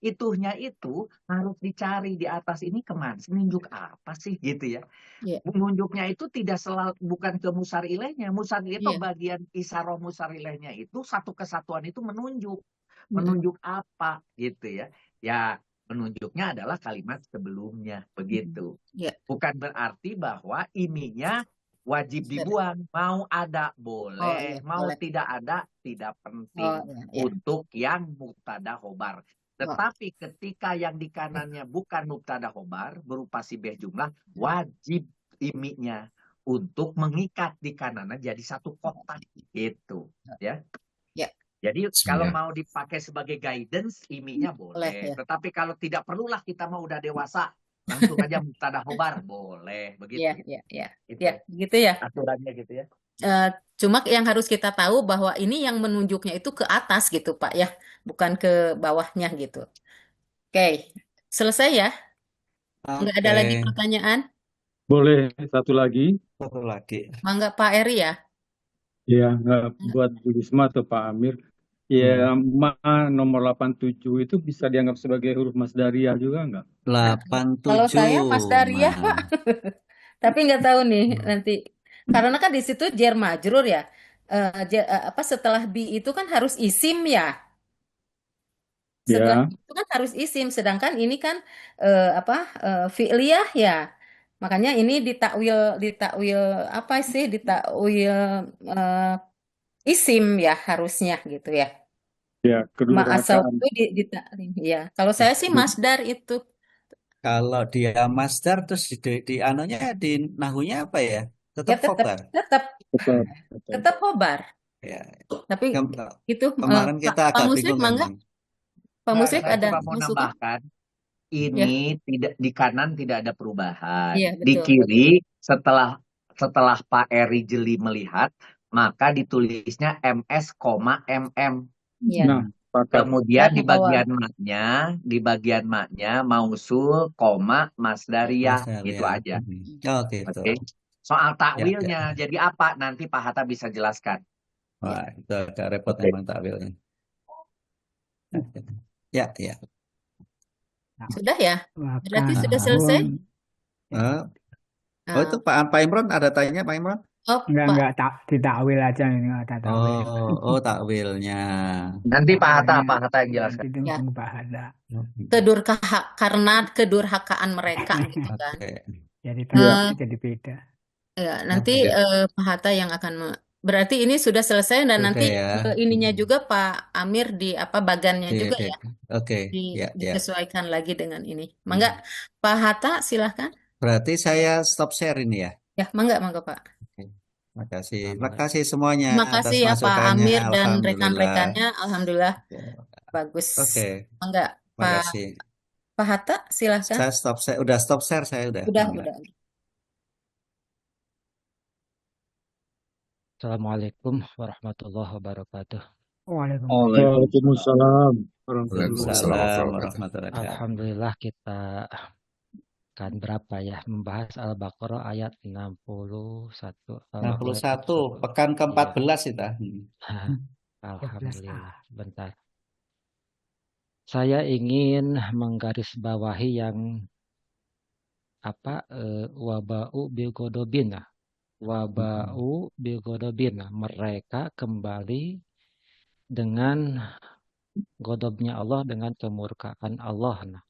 itunya itu harus dicari di atas ini kemana, menunjuk apa sih gitu ya. Iya, Menunjuknya itu tidak selalu bukan ke musar ilahnya. Musar itu iya. bagian isaroh musar ilahnya itu satu kesatuan itu menunjuk. Mm-mm. Menunjuk apa gitu ya. Ya menunjuknya adalah kalimat sebelumnya begitu. Iya, Bukan berarti bahwa ininya wajib Ustaz. dibuang. Mau ada Oh boleh, iya, mau boleh. tidak ada tidak Oh penting. iya, iya. Untuk yang mubtada khobar. Oh, Tetapi ketika yang di kanannya bukan mubtada khobar berupa sibeh jumlah, wajib iminya untuk mengikat di kanannya jadi satu kotak gitu ya. ya, Jadi kalau Bismillah. mau dipakai sebagai guidance iminya boleh boleh. ya. Tetapi kalau tidak perlulah kita mau udah dewasa langsung aja mubtada khobar boleh begitu. Iya, iya, iya. Itu Ya, gitu ya. aturannya gitu ya. Cuma yang harus kita tahu bahwa ini yang menunjuknya itu ke atas gitu, Pak ya, bukan ke bawahnya gitu. Oke, selesai ya? Nggak ada lagi Oke, pertanyaan? Boleh satu lagi? satu lagi. Mangga Pak Eri ya? Ya, buat Bu Risma atau Pak Amir. Ya, ma nomor 87 itu bisa dianggap sebagai huruf masdariah juga nggak? Nah, kalau saya Mas 87, Daria, Ma. Pak. Tapi nggak tahu nih nanti. Karena kan di situ jar majrur ya. Apa setelah bi itu kan harus isim ya. Setelah Ya, itu kan harus isim, sedangkan ini kan fi'liyah ya. Makanya ini ditakwil apa sih? Ditakwil eh, isim ya harusnya gitu ya. ya Ma'asau kedurhakaan. itu ditaklim ya. Kalau saya sih masdar itu Kalau dia masdar terus di anunya di nahunya apa ya? ya Tetap khobar. tetap Tetap. khobar. Ya. Tapi Kem- itu kemarin kita Pak agak Muslim bingung mangga? memang. Pak Nah, Muslim saya ada cuma mau masukan? nambahkan Ya, ini tidak di kanan tidak ada perubahan. iya Di betul. kiri setelah Pak Eri jeli melihat maka ditulisnya MS, MM. Iya. Nah, sepakat. Kemudian Ke bawah. di bagian maknya mausul, koma, masdariyah Masdar gitu ya. aja. Oh gitu. Oke. Soal Ya, takwilnya ya. jadi apa? Nanti Pak Hatta bisa jelaskan. Wah, itu agak repot Oke. memang takwilnya. Ya, ya. Sudah ya? Berarti Maka sudah selesai? Oh, itu Pak Imron ada tanya Pak Imron? Oh, Pak. enggak ditakwil aja ini ada takwil. Oh, takwilnya. Nanti Pak Hatta Takwilnya yang jelaskan. nanti Ya. tunggu Pak Hatta. Karena kedurhakaan mereka gitu kan. Oke. Jadi Ya. takwilnya jadi beda. Ya, nanti Oke. Pak Hatta yang akan berarti ini sudah selesai dan Sudah nanti ya. ininya juga Pak Amir di bagannya juga ya Oke. Ya, ya. disesuaikan lagi dengan ini. Mangga Pak Hatta silahkan. Berarti saya stop share ini ya. Ya, mangga Pak. Oke. Makasih semuanya Terima atas kasih ya Pak masukannya. Amir dan Alhamdulillah. rekan-rekannya. Alhamdulillah bagus. Oke. Mangga Makasih. Pak Hatta silahkan. Saya stop share. Udah stop share saya udah. Udah. Assalamualaikum warahmatullahi wabarakatuh. Waalaikumsalam Waalaikumsalam warahmatullahi wabarakatuh. Alhamdulillah kita akan berapa ya membahas Al-Baqarah ayat 61. 61 pekan ke-14 itu. Alhamdulillah. Bentar. Saya ingin menggarisbawahi yang waba'u bilgodobin. Waba'u bilgodobin. Mereka kembali dengan godobnya Allah, dengan kemurkaan Allah. Nah,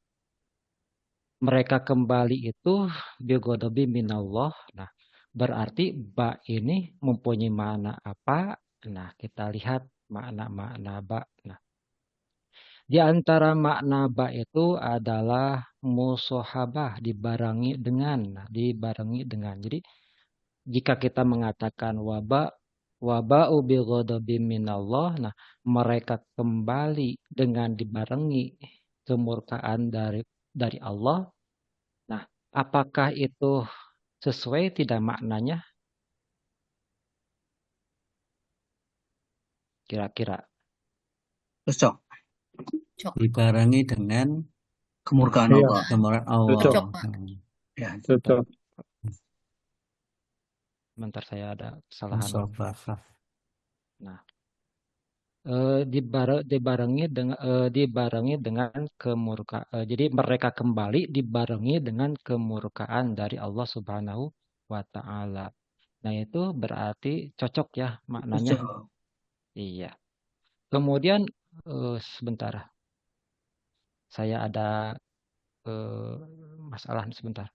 mereka kembali itu bilgodobi minallah. Nah, berarti ba ini mempunyai makna apa? Nah, kita lihat makna-makna ba. Nah, di antara makna ba itu adalah musohabah, dibarengi dengan. Jadi, jika kita mengatakan waba'u bighadabi minallah, nah mereka kembali dengan dibarengi kemurkaan dari Allah. Nah, apakah itu sesuai tidak maknanya? Kira-kira. Cocok. Dibarengi dengan Kemurkaan Allah. kemurkaan Allah. Cocok. Ya. Cocok. Sebentar, saya ada kesalahan. Musobafah. Nah, dibarengi dengan jadi mereka kembali dibarengi dengan kemurkaan dari Allah Subhanahu wa Ta'ala. Nah, itu berarti cocok ya maknanya. Cocok. Iya. Kemudian sebentar, saya ada masalah sebentar.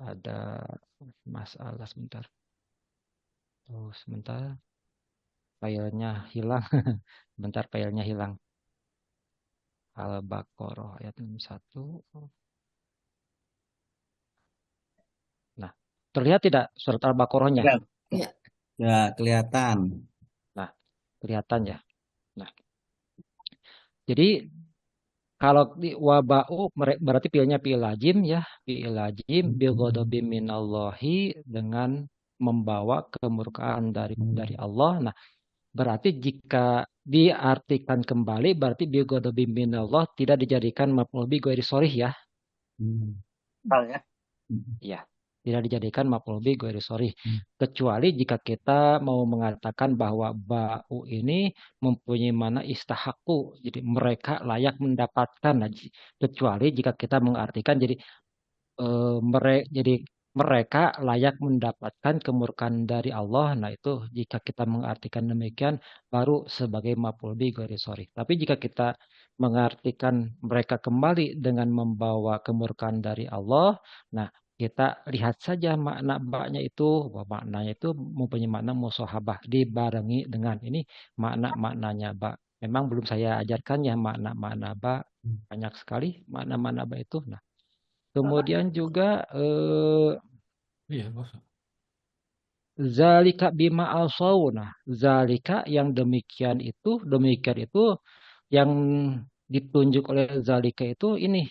Ada masalah sebentar. Oh, sebentar. Filenya hilang. Bentar, filenya hilang. Al-Baqarah ayat 1. Nah, terlihat tidak surat Al-Baqarahnya? Ya. Ya. Ya, kelihatan. Nah, kelihatan ya. Nah, jadi kalau di waba'u berarti fi'ilnya fi'il lazim ya, fi'il lazim bil ghadabi minallahi, dengan membawa kemurkaan dari Allah. Nah, berarti jika diartikan kembali berarti bil ghadabi minallah tidak dijadikan maf'ul bi ghairi sharih ya. Ya. Ya, tidak dijadikan maf'ul bi ghairi sharih. Kecuali jika kita mau mengatakan bahwa ba'u ini mempunyai makna istahaku, jadi mereka layak mendapatkan. Nah, kecuali jika kita mengartikan jadi mereka layak mendapatkan kemurkaan dari Allah. Nah, itu jika kita mengartikan demikian baru sebagai maf'ul bi ghairi sharih. Tapi jika kita mengartikan mereka kembali dengan membawa kemurkaan dari Allah, nah kita lihat saja makna ba-nya itu, bahwa maknanya itu mempunyai makna musahabah, dibarengi dengan ini maknanya ba. Memang belum saya ajarkan ya makna ba, banyak sekali makna ba itu. Nah, kemudian juga zalika bima asau. Nah, zalika yang demikian itu yang ditunjuk oleh zalika itu ini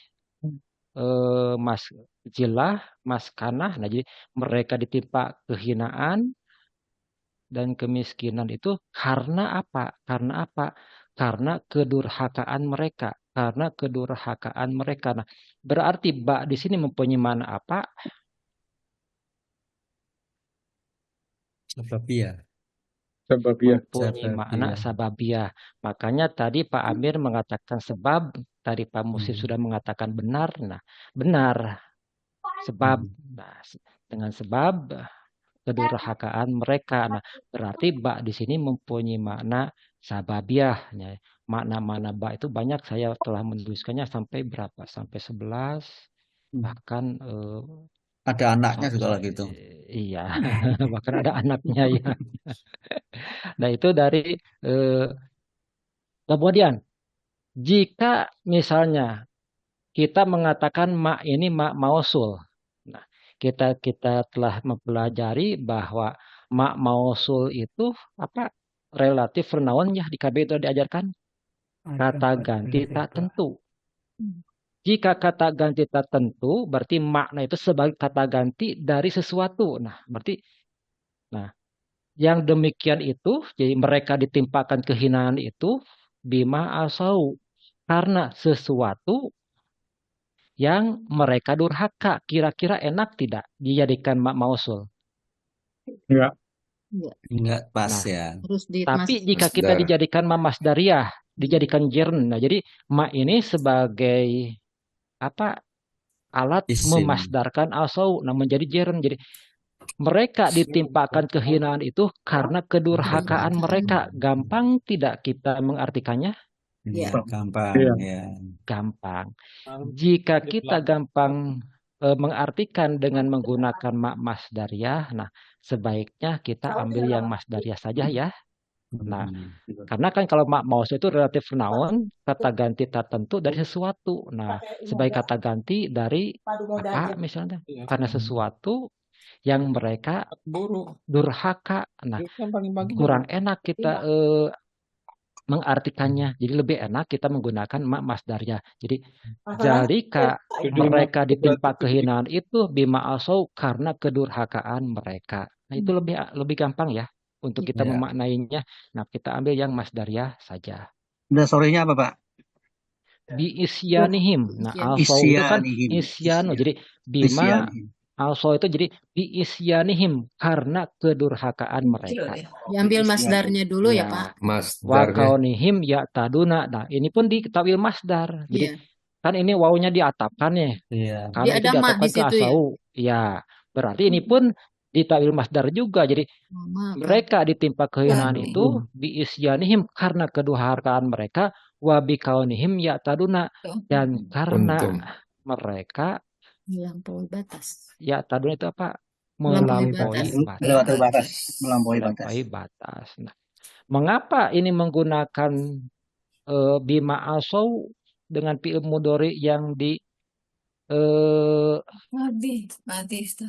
mas jilah, mas kanah. Nah, jadi mereka ditimpa kehinaan dan kemiskinan itu karena apa? Karena kedurhakaan mereka. Nah, berarti ba di sini mempunyai mana apa? Sababiyah. Mempunyai makna sababiyah. Makanya tadi Pak Amir mengatakan sebab, tadi Pak Musim sudah mengatakan benar. Nah, benar. Sebab. Nah, dengan sebab kedurhakaan mereka. Nah, berarti ba di sini mempunyai makna sababiyah. Nah, makna-makna ba itu banyak, saya telah menuliskannya sampai berapa? Sampai 11. Bahkan ada anaknya juga lagi itu. Iya, bahkan ada anaknya ya. Nah, itu dari kemudian jika misalnya kita mengatakan ma ini ma mausul. Nah, kita telah mempelajari bahwa ma mausul itu apa? Relatif pronoun ya, di KB itu diajarkan kata ganti tak tentu. Jika kata ganti tak tentu, berarti makna itu sebagai kata ganti dari sesuatu. Nah, berarti yang demikian itu, jadi mereka ditimpakan kehinaan itu bima asau, karena sesuatu yang mereka durhaka. Kira-kira enak tidak dijadikan mak mausul? Enggak pas Nah, ya. Tapi jika kita dijadikan ma masdariyah, dijadikan jern. Nah, jadi ma ini sebagai apa? Alat Isim. memasdarkan asau, nah menjadi jern. Jadi mereka ditimpakan kehinaan itu karena kedurhakaan mereka. Gampang tidak kita mengartikannya? Ya, gampang. Ya. Gampang. Jika kita gampang mengartikan dengan menggunakan mak masdariyah, nah sebaiknya kita ambil yang masdariyah saja ya. Nah, karena kan kalau mak maus itu relatif noun, kata ganti tertentu dari sesuatu. Nah, sebagai kata ganti dari apa misalnya? Karena sesuatu yang mereka durhaka. Nah, kurang enak kita mengartikannya. Jadi lebih enak kita menggunakan mak masdarnya. Jadi zalika mereka ditimpa kehinaan itu bima asau karena kedurhakaan mereka. Nah, itu lebih gampang ya untuk kita memaknainya. Nah, kita ambil yang masdariyah saja. Udah sorenya apa, Pak? Bi isyanihim. Nah, asau itu kan isyanu. Jadi bima Also itu jadi biisyanihim karena kedurhakaan mereka. Diambil masdarnya dulu ya, Pak. Ya, Masdarnya. wakaunihim ya taduna. Nah, ini pun ditakwil masdar. Jadi Iya. kan ini wawunya diatapkan ya. Iya. Dia Karena itu ada mak diatapkan di ke situ ya. asau. Ya, berarti ini pun ditakwil masdar juga. Jadi Mama kan. mereka ditimpa kehinaan Berarti. itu biisyanihim karena kedurhakaan mereka, wabikaunihim ya taduna, dan karena Untung. mereka Melampaui batas. ya taduna itu apa? Melampaui Melampaui batas. Melewati batas. batas, melampaui batas. Melampaui batas. Nah, mengapa ini menggunakan bima asau dengan fi'il mudhari yang di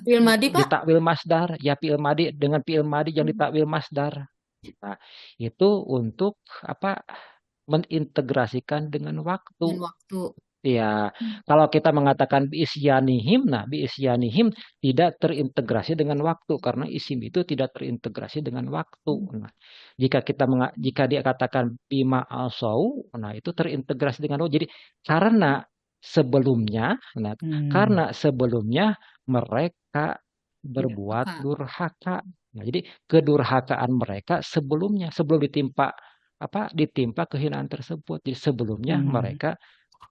Fi'il madi, Pak. ditakwil masdar, ya fi'il madi dengan fi'il madi yang ditakwil masdar. Nah, itu untuk apa? Mengintegrasikan dengan waktu. Dan waktu. Ya, kalau kita mengatakan biisyanihim, nah biisyanihim tidak terintegrasi dengan waktu karena isim itu tidak terintegrasi dengan waktu. Nah, jika dia katakan bima asau, nah itu terintegrasi dengan waktu. Jadi karena sebelumnya mereka berbuat durhaka. Nah, jadi kedurhakaan mereka sebelum ditimpa kehinaan tersebut. Jadi sebelumnya mereka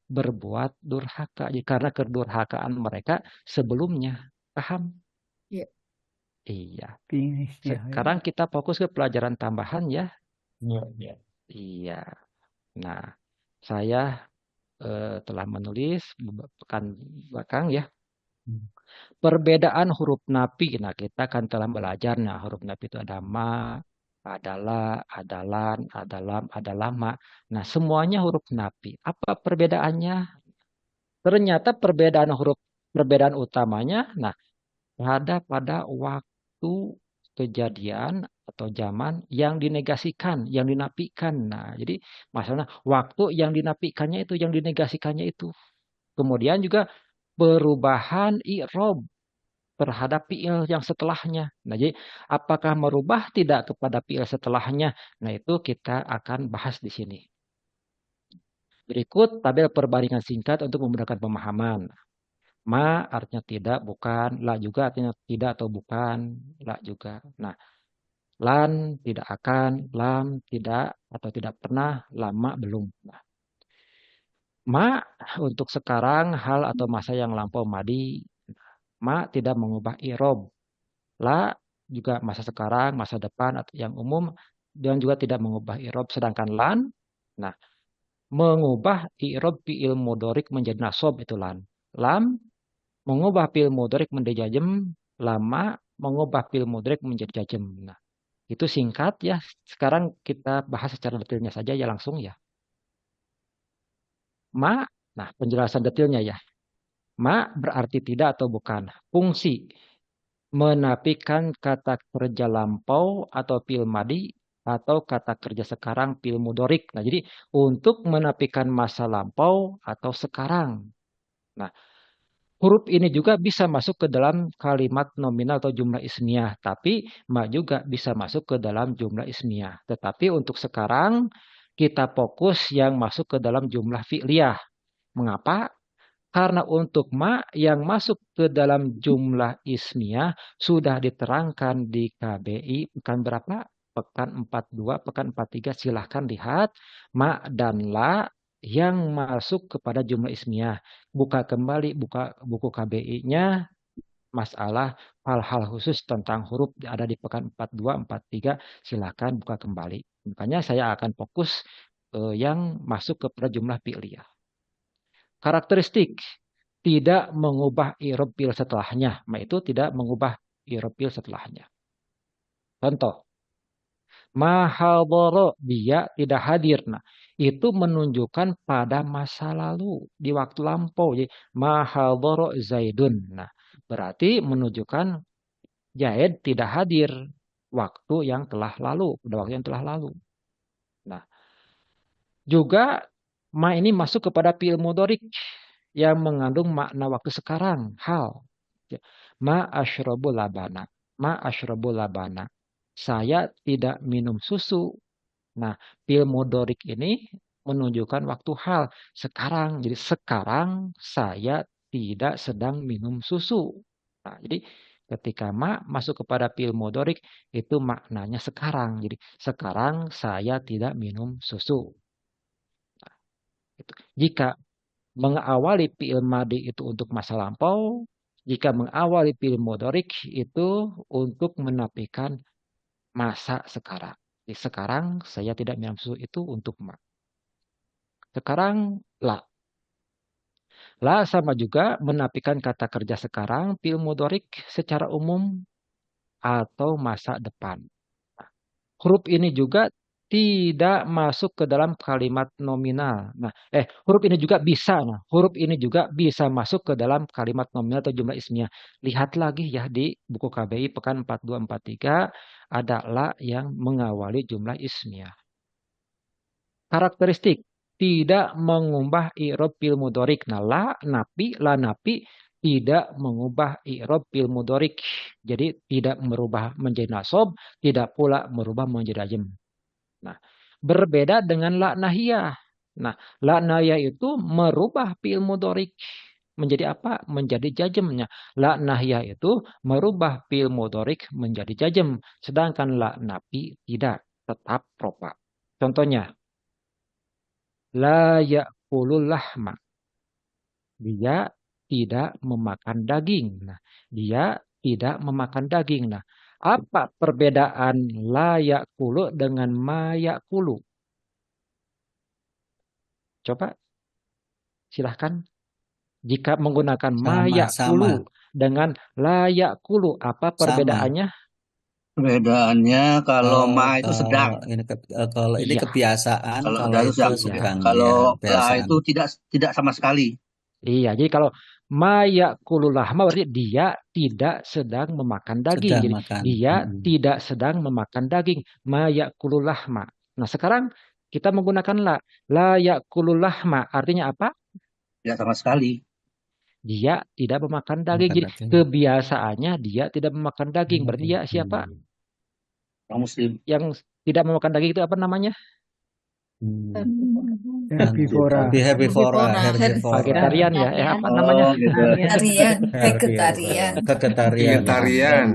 berbuat durhaka. Jadi karena kedurhakaan mereka sebelumnya. Paham? Iya. Iya. Finishnya. Sekarang kita fokus ke pelajaran tambahan ya. Iya. Iya. Nah, saya telah menulis pekan belakang ya. Perbedaan huruf nafi. Nah, kita kan telah belajar. Nah, huruf nafi itu ada ma, adalah, adalan, adalam, adalama. Nah, semuanya huruf nafi. Apa perbedaannya? Ternyata perbedaan utamanya, nah, ada pada waktu kejadian atau zaman yang dinegasikan, yang dinafikan. Nah, jadi masalah waktu yang dinafikannya itu, yang dinegasikannya itu. Kemudian juga perubahan i'rab terhadap fi'il yang setelahnya. Nah, jadi apakah merubah tidak kepada fi'il setelahnya? Nah, itu kita akan bahas di sini. Berikut tabel perbandingan singkat untuk memudahkan pemahaman. Ma artinya tidak, bukan. La juga artinya tidak atau bukan. La juga. Nah, lan tidak akan, lam tidak atau tidak pernah, lama belum. Nah, ma untuk sekarang, hal atau masa yang lampau madi. Ma tidak mengubah i'rab. La juga masa sekarang, masa depan atau yang umum dan juga tidak mengubah i'rab. Sedangkan lan, nah, mengubah i'rab fi'il mudhari menjadi nasab itu lan. Lam mengubah fi'il mudhari menjadi jazm, lama mengubah fi'il mudhari menjadi jazm. Nah, itu singkat ya. Sekarang kita bahas secara detailnya saja ya langsung ya. Ma, nah penjelasan detailnya ya. Ma berarti tidak atau bukan. Fungsi menafikan kata kerja lampau atau fi'il madi atau kata kerja sekarang fi'il mudhari. Nah, jadi untuk menafikan masa lampau atau sekarang. Nah, huruf ini juga bisa masuk ke dalam kalimat nominal atau jumlah ismiyah, tapi ma juga bisa masuk ke dalam jumlah ismiyah. Tetapi untuk sekarang kita fokus yang masuk ke dalam jumlah fi'liyah. Mengapa? Karena untuk ma yang masuk ke dalam jumlah ismiyah sudah diterangkan di KBI pekan berapa? Pekan 42, pekan 43. Silahkan lihat ma dan la yang masuk kepada jumlah ismiyah. Buka kembali buku KBI-nya, masalah hal-hal khusus tentang huruf ada di pekan 42, 43. Silahkan buka kembali. Makanya saya akan fokus yang masuk kepada jumlah fi'liyah. Karakteristik tidak mengubah i'rab fi'il setelahnya. Nah, itu tidak mengubah i'rab fi'il setelahnya. Contoh. Ma hadara, dia tidak hadir. Nah, itu menunjukkan pada masa lalu, di waktu lampau. Jadi, ma hadara Zaidun. Nah, berarti menunjukkan Zaid tidak hadir waktu yang telah lalu, pada waktu yang telah lalu. Nah, juga ma ini masuk kepada fi'il mudhari yang mengandung makna waktu sekarang, hal. Ma asyrabul labana. Ma asyrabul labana. Saya tidak minum susu. Nah, fi'il mudhari ini menunjukkan waktu hal sekarang. Jadi sekarang saya tidak sedang minum susu. Nah, jadi ketika ma masuk kepada fi'il mudhari itu maknanya sekarang. Jadi sekarang saya tidak minum susu. Gitu. Jika mengawali fi'il madi itu untuk masa lampau, jika mengawali fi'il mudhari itu untuk menafikan masa sekarang. Jadi sekarang saya tidak minum susu itu untuk ma. Sekarang la. La sama juga menafikan kata kerja sekarang, fi'il mudhari secara umum atau masa depan. Nah, huruf ini juga tidak masuk ke dalam kalimat nominal. Nah, huruf ini juga bisa. Nah, huruf ini juga bisa masuk ke dalam kalimat nominal atau jumlah ismiyah. Lihat lagi ya di buku KBI pekan 4243 ada la yang mengawali jumlah ismiyah. Karakteristik tidak mengubah i'rab fi'il mudhari. Nah, la napi tidak mengubah i'rab fi'il mudhari. Jadi tidak merubah menjadi nasab, tidak pula merubah menjadi jazm. Nah, berbeda dengan la nahiyah. Nah, la nahiyah itu merubah fi'il mudhari menjadi apa? Menjadi jazmnya. La nahiyah itu merubah fi'il mudhari menjadi jazm, sedangkan la nafi tidak, tetap rofa. Contohnya, la ya'kulul lahma. Dia tidak memakan daging. Nah, dia tidak memakan daging. Nah, apa perbedaan la ya'kulu dengan ma ya'kulu? Coba silahkan. Jika menggunakan ma Sama, ya'kulu sama, dengan la ya'kulu, apa sama. perbedaannya? Perbedaannya kalau Kalau ma itu sedang, kalau ini Iya, kebiasaan, kalau kalau sedang itu itu sedang. iya, sedang, ya Kalau la kebiasaan. itu tidak sama sekali. iya. Jadi kalau ma ya'kulu lahma berarti dia tidak sedang memakan daging. Sedang Jadi makan. dia tidak sedang memakan daging. Ma ya'kulu lahma. Nah, sekarang kita menggunakan la. La ya'kulu lahma artinya apa? Tidak sama sekali. Dia tidak memakan daging. Makan Jadi daging. kebiasaannya dia tidak memakan daging. Berarti dia siapa? Orang Muslim. Yang tidak memakan daging itu apa namanya? Herbivora. Herbivora. Vegetarian ya. Apa namanya? Oh, gitu. Vegetarian, vegetarian. Vegetarian. Vegetarian.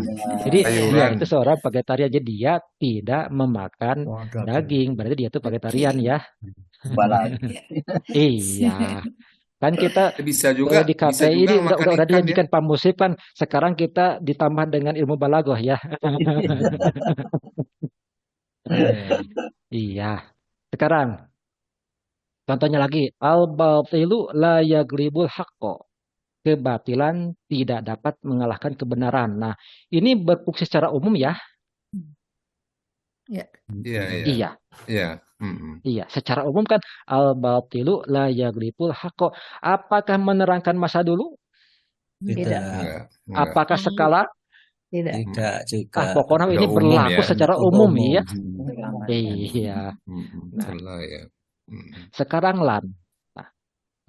Jadi dia Sayuran. itu seorang vegetarian. Jadi dia tidak memakan daging. Berarti dia itu vegetarian ya. Balas. Iya. Kan kita Bisa juga, di bisa KPI juga ini makan udah ikan ya. dijanjikan Pak Musib kan. Sekarang kita ditambah dengan ilmu balaghah ya. Iya. Sekarang contohnya lagi, al-batilu la yaglibul haqqo. Kebatilan tidak dapat mengalahkan kebenaran. Nah, ini berfungsi secara umum ya. Ya. Iya, iya. Iya. Iya. Mm-mm. Iya, secara umum kan al-batilu la yaglibul haqqo. Apakah menerangkan masa dulu? Tidak. Enggak. Apakah skala? Tidak. Tidak juga. Pokoknya Udah ini umum berlaku ya. secara umum ya. Iya. Mm-mm. Nah, Salah ya. Mm-mm. sekarang lan. Nah,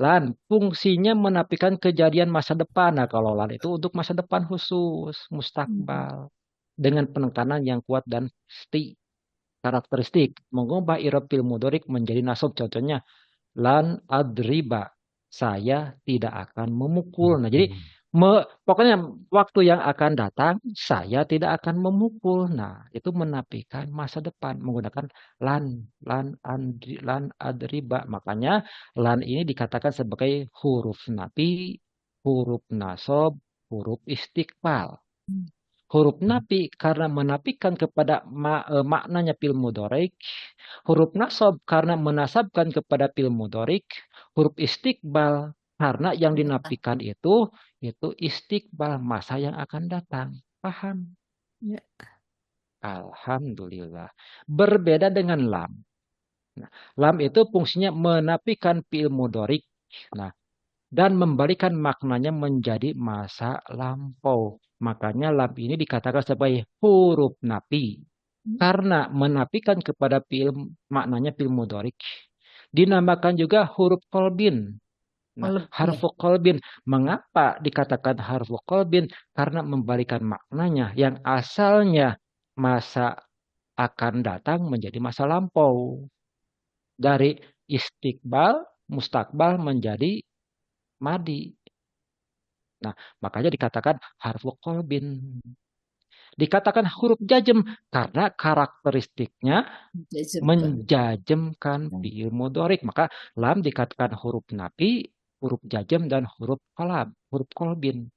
lan fungsinya menafikan kejadian masa depan. Nah, kalau lan itu untuk masa depan khusus, mustakbal, dengan penekanan yang kuat dan pasti. Karakteristik mengubah i'rab fi'il mudhari menjadi nasab. Contohnya lan adriba, saya tidak akan memukul. Nah, jadi pokoknya waktu yang akan datang saya tidak akan memukul. Nah, itu menafikan masa depan menggunakan lan adriba. Makanya lan ini dikatakan sebagai huruf nafi, huruf nasab, huruf istiqbal. Huruf nafi karena menafikan kepada maknanya fi'il mudhari. Huruf nasab karena menasabkan kepada fi'il mudhari. Huruf istiqbal karena yang dinafikan itu istiqbal, masa yang akan datang. Paham? Ya. Alhamdulillah. Berbeda dengan lam. Nah, lam itu fungsinya menafikan fi'il mudhari. Nah, dan membalikan maknanya menjadi masa lampau. Makanya lam ini dikatakan sebagai huruf nafi. Karena menafikan kepada maknanya fi'il mudhari. Dinamakan juga huruf qalbin. Nah, harfu qalbin. Mengapa dikatakan harfu qalbin? Karena membalikan maknanya yang asalnya masa akan datang menjadi masa lampau. Dari istiqbal, mustakbal menjadi madi. Nah, makanya dikatakan harfu qalbin. Dikatakan huruf jazm karena karakteristiknya Jazmkan. menjazmkan fi'il mudhari. Maka lam dikatakan huruf nafi, huruf jazm dan huruf qalbin.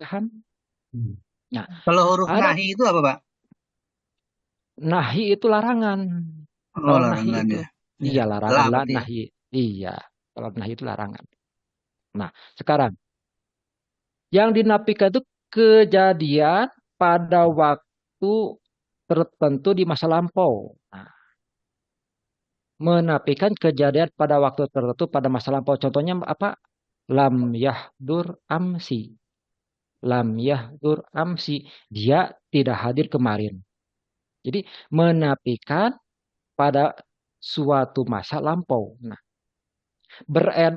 Paham? Nah, Kalau huruf ada nahi itu apa, Pak? nahi itu larangan. Oh, Kalau nahi larangan itu, ya. iya Ya. larangan Lah lah berarti ya. nahi. Iya, kalau nahi itu larangan. Nah, sekarang yang dinafikan itu kejadian pada waktu tertentu di masa lampau. Nah, menafikan kejadian pada waktu tertentu pada masa lampau. Contohnya apa? Lam yahdur amsi. Lam yahdur amsi. Dia tidak hadir kemarin. Jadi menafikan pada suatu masa lampau. Nah,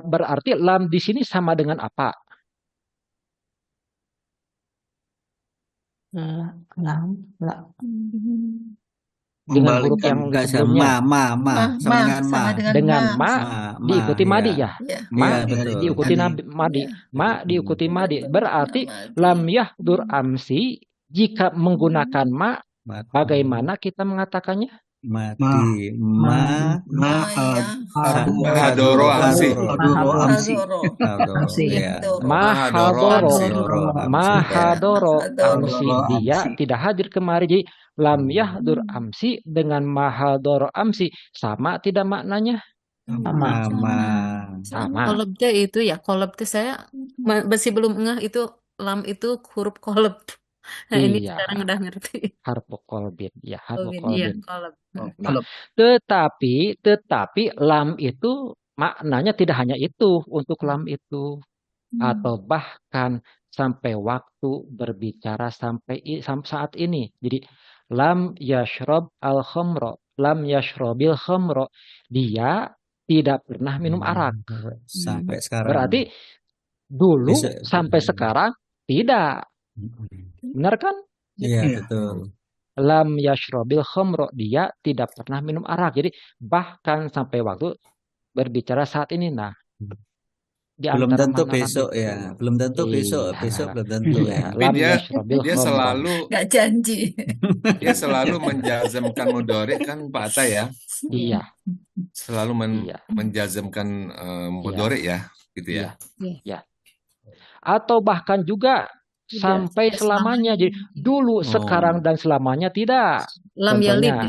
berarti lam di sini sama dengan apa? Dengan huruf Membalikkan yang enggak sama sebelumnya. sama dengan ma. Sama dengan Dengan ma. ma diikuti madi Ya. ya. Ya. Ma Iya, Ya, betul. diikuti tadi. madi. Ya. Ma diikuti madi. Dan Berarti madi. lam yahdur amsi jika menggunakan ma Mati. bagaimana kita mengatakannya? Mati. Ma. Mahadoro amsi. Hadoro amsi. Hadoro. Ya. Mahadoro amsi. Hadoro amsi. Mahadoro amsi. Hadoro Dia amsi. tidak hadir kemari. Jadi lam yahdur amsi dengan mahadoro amsi sama tidak maknanya? Sama. Kolabnya itu ya, kolab itu saya masih belum ngeh itu lam itu huruf kolab. Nah ini Iya, sekarang udah ngerti. harfu qalbin. Ya, harfu Iya, qalbin. kolab. Nah, tetapi lam itu maknanya tidak hanya itu untuk lam itu, atau bahkan sampai waktu berbicara sampai saat ini. Jadi lam yashrob al khamro, lam yashrobil khamro, dia tidak pernah minum arak. Sampai sekarang. Berarti dulu Besok. sampai sekarang tidak. Benar kan? Iya, betul. Lam yashrobil khamro, dia tidak pernah minum arak. Jadi bahkan sampai waktu berbicara saat ini. Nah, di Belum antara tentu makna lam besok itu. ya. Belum tentu besok. Iya. Besok belum tentu Iya, ya. Tapi lam dia yashrobil dia khamro. selalu Nggak janji. dia selalu menjazmkan mudhari kan Pak Atta ya. Iya, Selalu iya, menjazmkan mudhari ya, gitu ya. iya, iya. Atau bahkan juga sampai selamanya. Jadi dulu, sekarang dan selamanya tidak. Lam yalid Contohnya ya.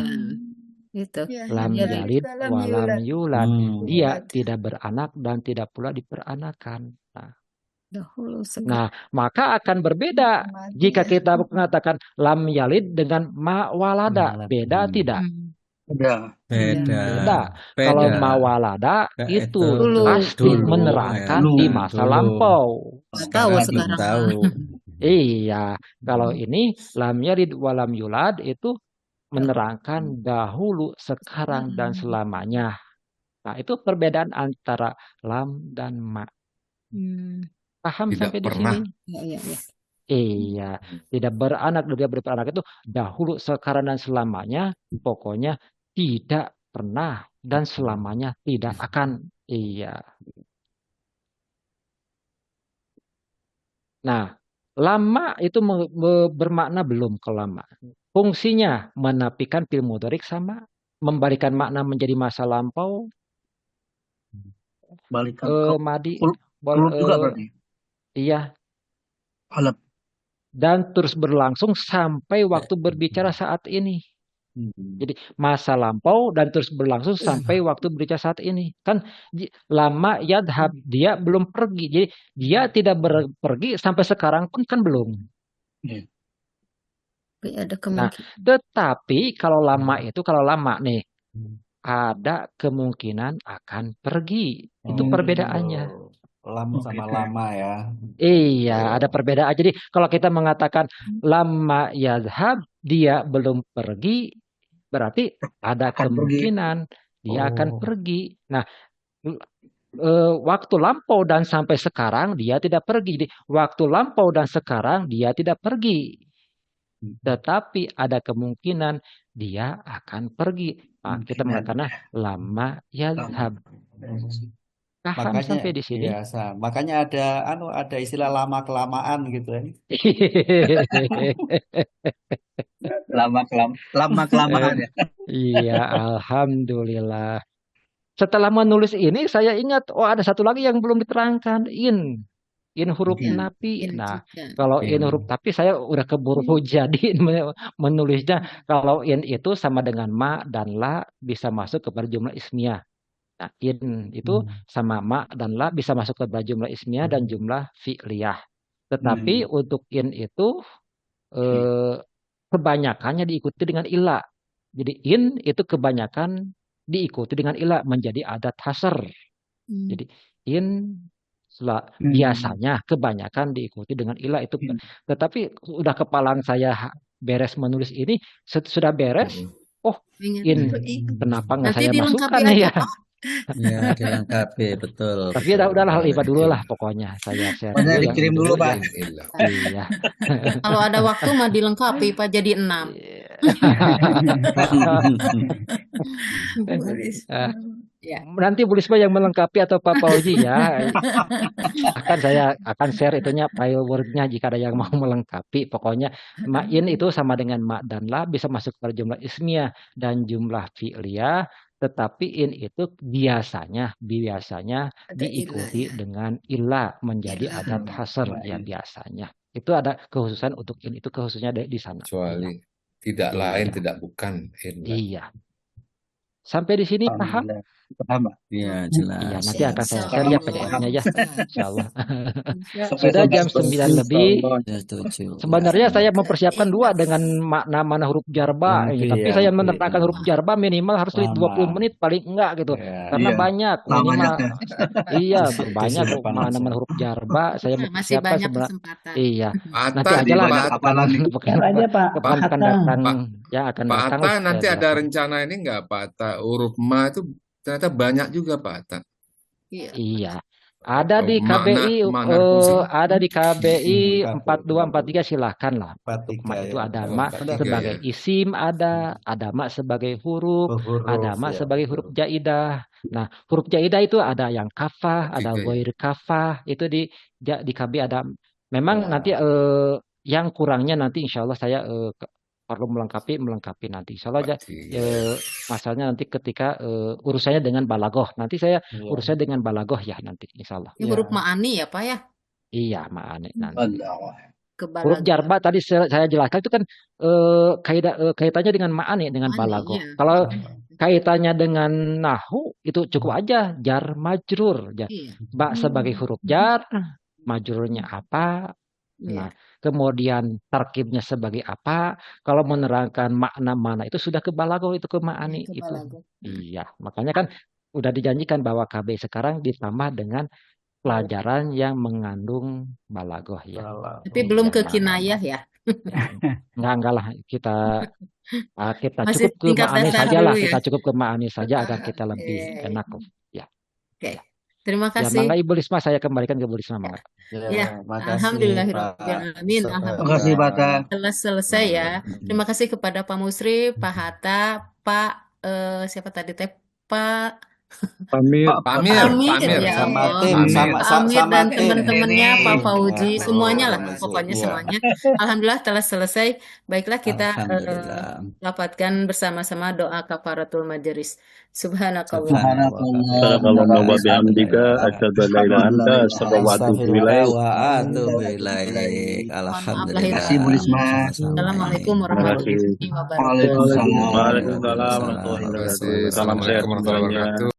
Gitu. Ya, lam yalid. yalid walam yulad. Dia Yulad. tidak beranak dan tidak pula diperanakan. Dahulu sekali. Nah, maka akan berbeda jika kita mengatakan lam yalid dengan ma walada. Beda tidak? Udah. Beda. Kalau ma walada itu pasti dulu, menerangkan ya. di masa Dulu. lampau. Nggak tahu Sekarang belum sekarang. tahu. Iya, kalau ini lam yalid walam yulad itu menerangkan dahulu, sekarang dan selamanya. Nah, itu perbedaan antara lam dan ma. Paham Tidak sampai di pernah. sini? Iya. Iya, tidak beranak, dia beranak itu dahulu, sekarang dan selamanya. Pokoknya tidak pernah dan selamanya tidak akan. Iya. Nah, lama itu bermakna belum ke lama. Fungsinya menafikan fi'il mudhari sama, membalikan makna menjadi masa lampau. Balikan Madi. Kulub juga berarti. Iya. Qalb. Dan terus berlangsung sampai waktu berbicara saat ini. Jadi masa lampau dan terus berlangsung sampai waktu berbicara saat ini. Kan lama yadhab, dia belum pergi. Jadi dia tidak pergi sampai sekarang pun kan belum. Ada Nah, kemungkinan. tetapi kalau lama itu, kalau lama nih, ada kemungkinan akan pergi. Itu perbedaannya. Lama sama lama ya. Iya, ada perbedaan. Jadi kalau kita mengatakan lama yadhab, dia belum pergi, berarti ada kemungkinan dia akan pergi. Nah, waktu lampau dan sampai sekarang dia tidak pergi. Jadi, waktu lampau dan sekarang dia tidak pergi. Tetapi ada kemungkinan dia akan pergi. Nah, kita mengatakan lama yadhab. Paham Makanya sampai di sini? biasa. Makanya ada istilah lama kelamaan gitu ya. Lama kelamaan ya. Iya, alhamdulillah. Setelah menulis ini, saya ingat, oh ada satu lagi yang belum diterangkan, in huruf Iya. napi. In Nah, juga. kalau in In. huruf tapi saya udah keburu jadi menulisnya. Kalau in itu sama dengan ma dan la bisa masuk kepada jumlah ismiyah. Nah, in itu sama ma dan la bisa masuk kepada jumlah ismiyah dan jumlah fi'liyah. Tetapi untuk in itu eh, kebanyakannya diikuti dengan ila. Jadi in itu kebanyakan diikuti dengan ila menjadi adat hasr. Jadi in biasanya kebanyakan diikuti dengan ila itu. Tetapi udah kepalang saya beres menulis ini, sudah beres. Oh, in kenapa nggak Nanti saya dilengkapi masukkan aja, ya? Pak. Ya, dilengkapi, betul. Tapi betul. udahlah Boleh. Iba dulu lah pokoknya. Saya share Pokoknya dulu yang dikirim ini dulu, dulu Pak. ya. Iya. Kalau ada waktu mah dilengkapi, Pak, jadi 6. Ya. Nanti Bu Risma yang melengkapi atau Pak Fauzi ya. Saya akan share itunya file Word-nya jika ada yang mau melengkapi. Pokoknya ma'in itu sama dengan ma dan la bisa masuk pada jumlah ismiyah dan jumlah fi'liyah. Tetapi in itu biasanya diikuti dengan illa menjadi adat hasr ya biasanya. Itu ada kekhususan untuk in itu khususnya di sana. Kecuali tidak Iya. lain, tidak bukan. Iya. Sampai di sini paham? Paham, Pak. Ya, Iya, jelas. nanti akan saya Insya share ya Allah. PDF-nya ya. Insya Allah. Sampai Sudah jam 9 Insya lebih. Allah. Ya, setuju. Sebenarnya saya mempersiapkan dua dengan makna-makna huruf jarba. Mimpi, Tapi ya, saya mimpi. menerangkan huruf jarba minimal harus Lama. 20 menit paling enggak gitu. Ya. Karena Iya. banyak Lamanya minimal. Iya, Itu banyak sudah panas. makna-makna huruf jarba. Saya Masih mempersiapkan banyak sebenarnya. kesempatan. Iya. Nanti Atta, aja lah banyak Pak hafalan nih. pekan aja Pak pekan Hatta. datang Pak yang akan Pak datang Atta, saya nanti ada jelaskan. rencana ini nggak Pak Atta? Huruf ma itu ternyata banyak juga Pak Atta. Iya. Iya. Ada di Makna KBI, makna fungsi. ada di KBI Hmm, 4243 silakan lah. Untuk 43 ma itu ya. ada Oh, ma 43 sebagai ya. isim, ada ma sebagai huruf, ada Huruf ma ya. sebagai huruf jaidah. Nah, huruf jaidah itu ada yang kafah, ada 43 ya. ghair kafah. Itu di KBI ada. Memang nanti Ya. yang kurangnya nanti insya Allah saya perlu melengkapi nanti. Insya Allah aja 43. masalahnya nanti ketika urusannya dengan balagoh. Nanti saya Iya. urusannya dengan balagoh ya nanti insya Allah. Ini huruf ma'ani ya, Pak ya? Iya, ma'ani nanti. Allah. Huruf Kebalagohan. jarba tadi saya jelaskan itu kan kaitannya dengan ma'ani, dengan Ma'ani, balagoh. iya. Kalau kaitannya dengan nahu itu cukup aja jar majrur. Iya. Ba sebagai huruf jar, majrurnya apa? Iya. Nah, kemudian tarkibnya sebagai apa? Kalau menerangkan makna mana itu sudah ke balagoh, itu ke ma'ani itu. Kebalagoh. Iya, makanya kan udah dijanjikan bahwa KB sekarang ditambah dengan pelajaran yang mengandung balagoh ya. Tapi belum ke Yang kinayah ya. enggak lah kita Masih cukup ke tingkat ma'ani dasar saja lah, dulu ya. kita cukup ke ma'ani saja agar kita lebih Oke. enak ya. Oke. Terima Ya, kasih. mangga Ibu Risma, saya kembalikan ke Ibu Risma mangga. Ya, Ya, makasih alhamdulillahirrahmanirrahim. Pak Terima kasih, Pak Atta. Telah selesai ya. Terima kasih kepada Pak Musri, Pak Hatta, Pak siapa tadi teh? Pak Pamir. Pak Amir, Amir, Pak Amir. ya sama Allah. tim, Amir. sama Pak sa- Amir sama dan tim. teman-temannya, Pak Fauzi, Ya, semuanya lah, betul. pokoknya Ya, semuanya. Alhamdulillah telah selesai. Baiklah kita alhamdulillah. dapatkan bersama-sama doa kafaratul majelis. Subhanakallah. Subhanallah. Barakallahu wa bihamdika asyhadu an la ilaha illa anta astaghfiruka wa atubu Astagfirullah ilaik. wa atubu ilaik. Mohon maaf lahir Alhamdulillah. Terima kasih, Bu Risma. Assalamualaikum Terima kasih. warahmatullahi wabarakatuh. Waalaikumsalam. Waalaikumsalam warahmatullahi Terima wabarakatuh. kasih. Salam sehat Assalamualaikum warahmatullahi semuanya. wabarakatuh.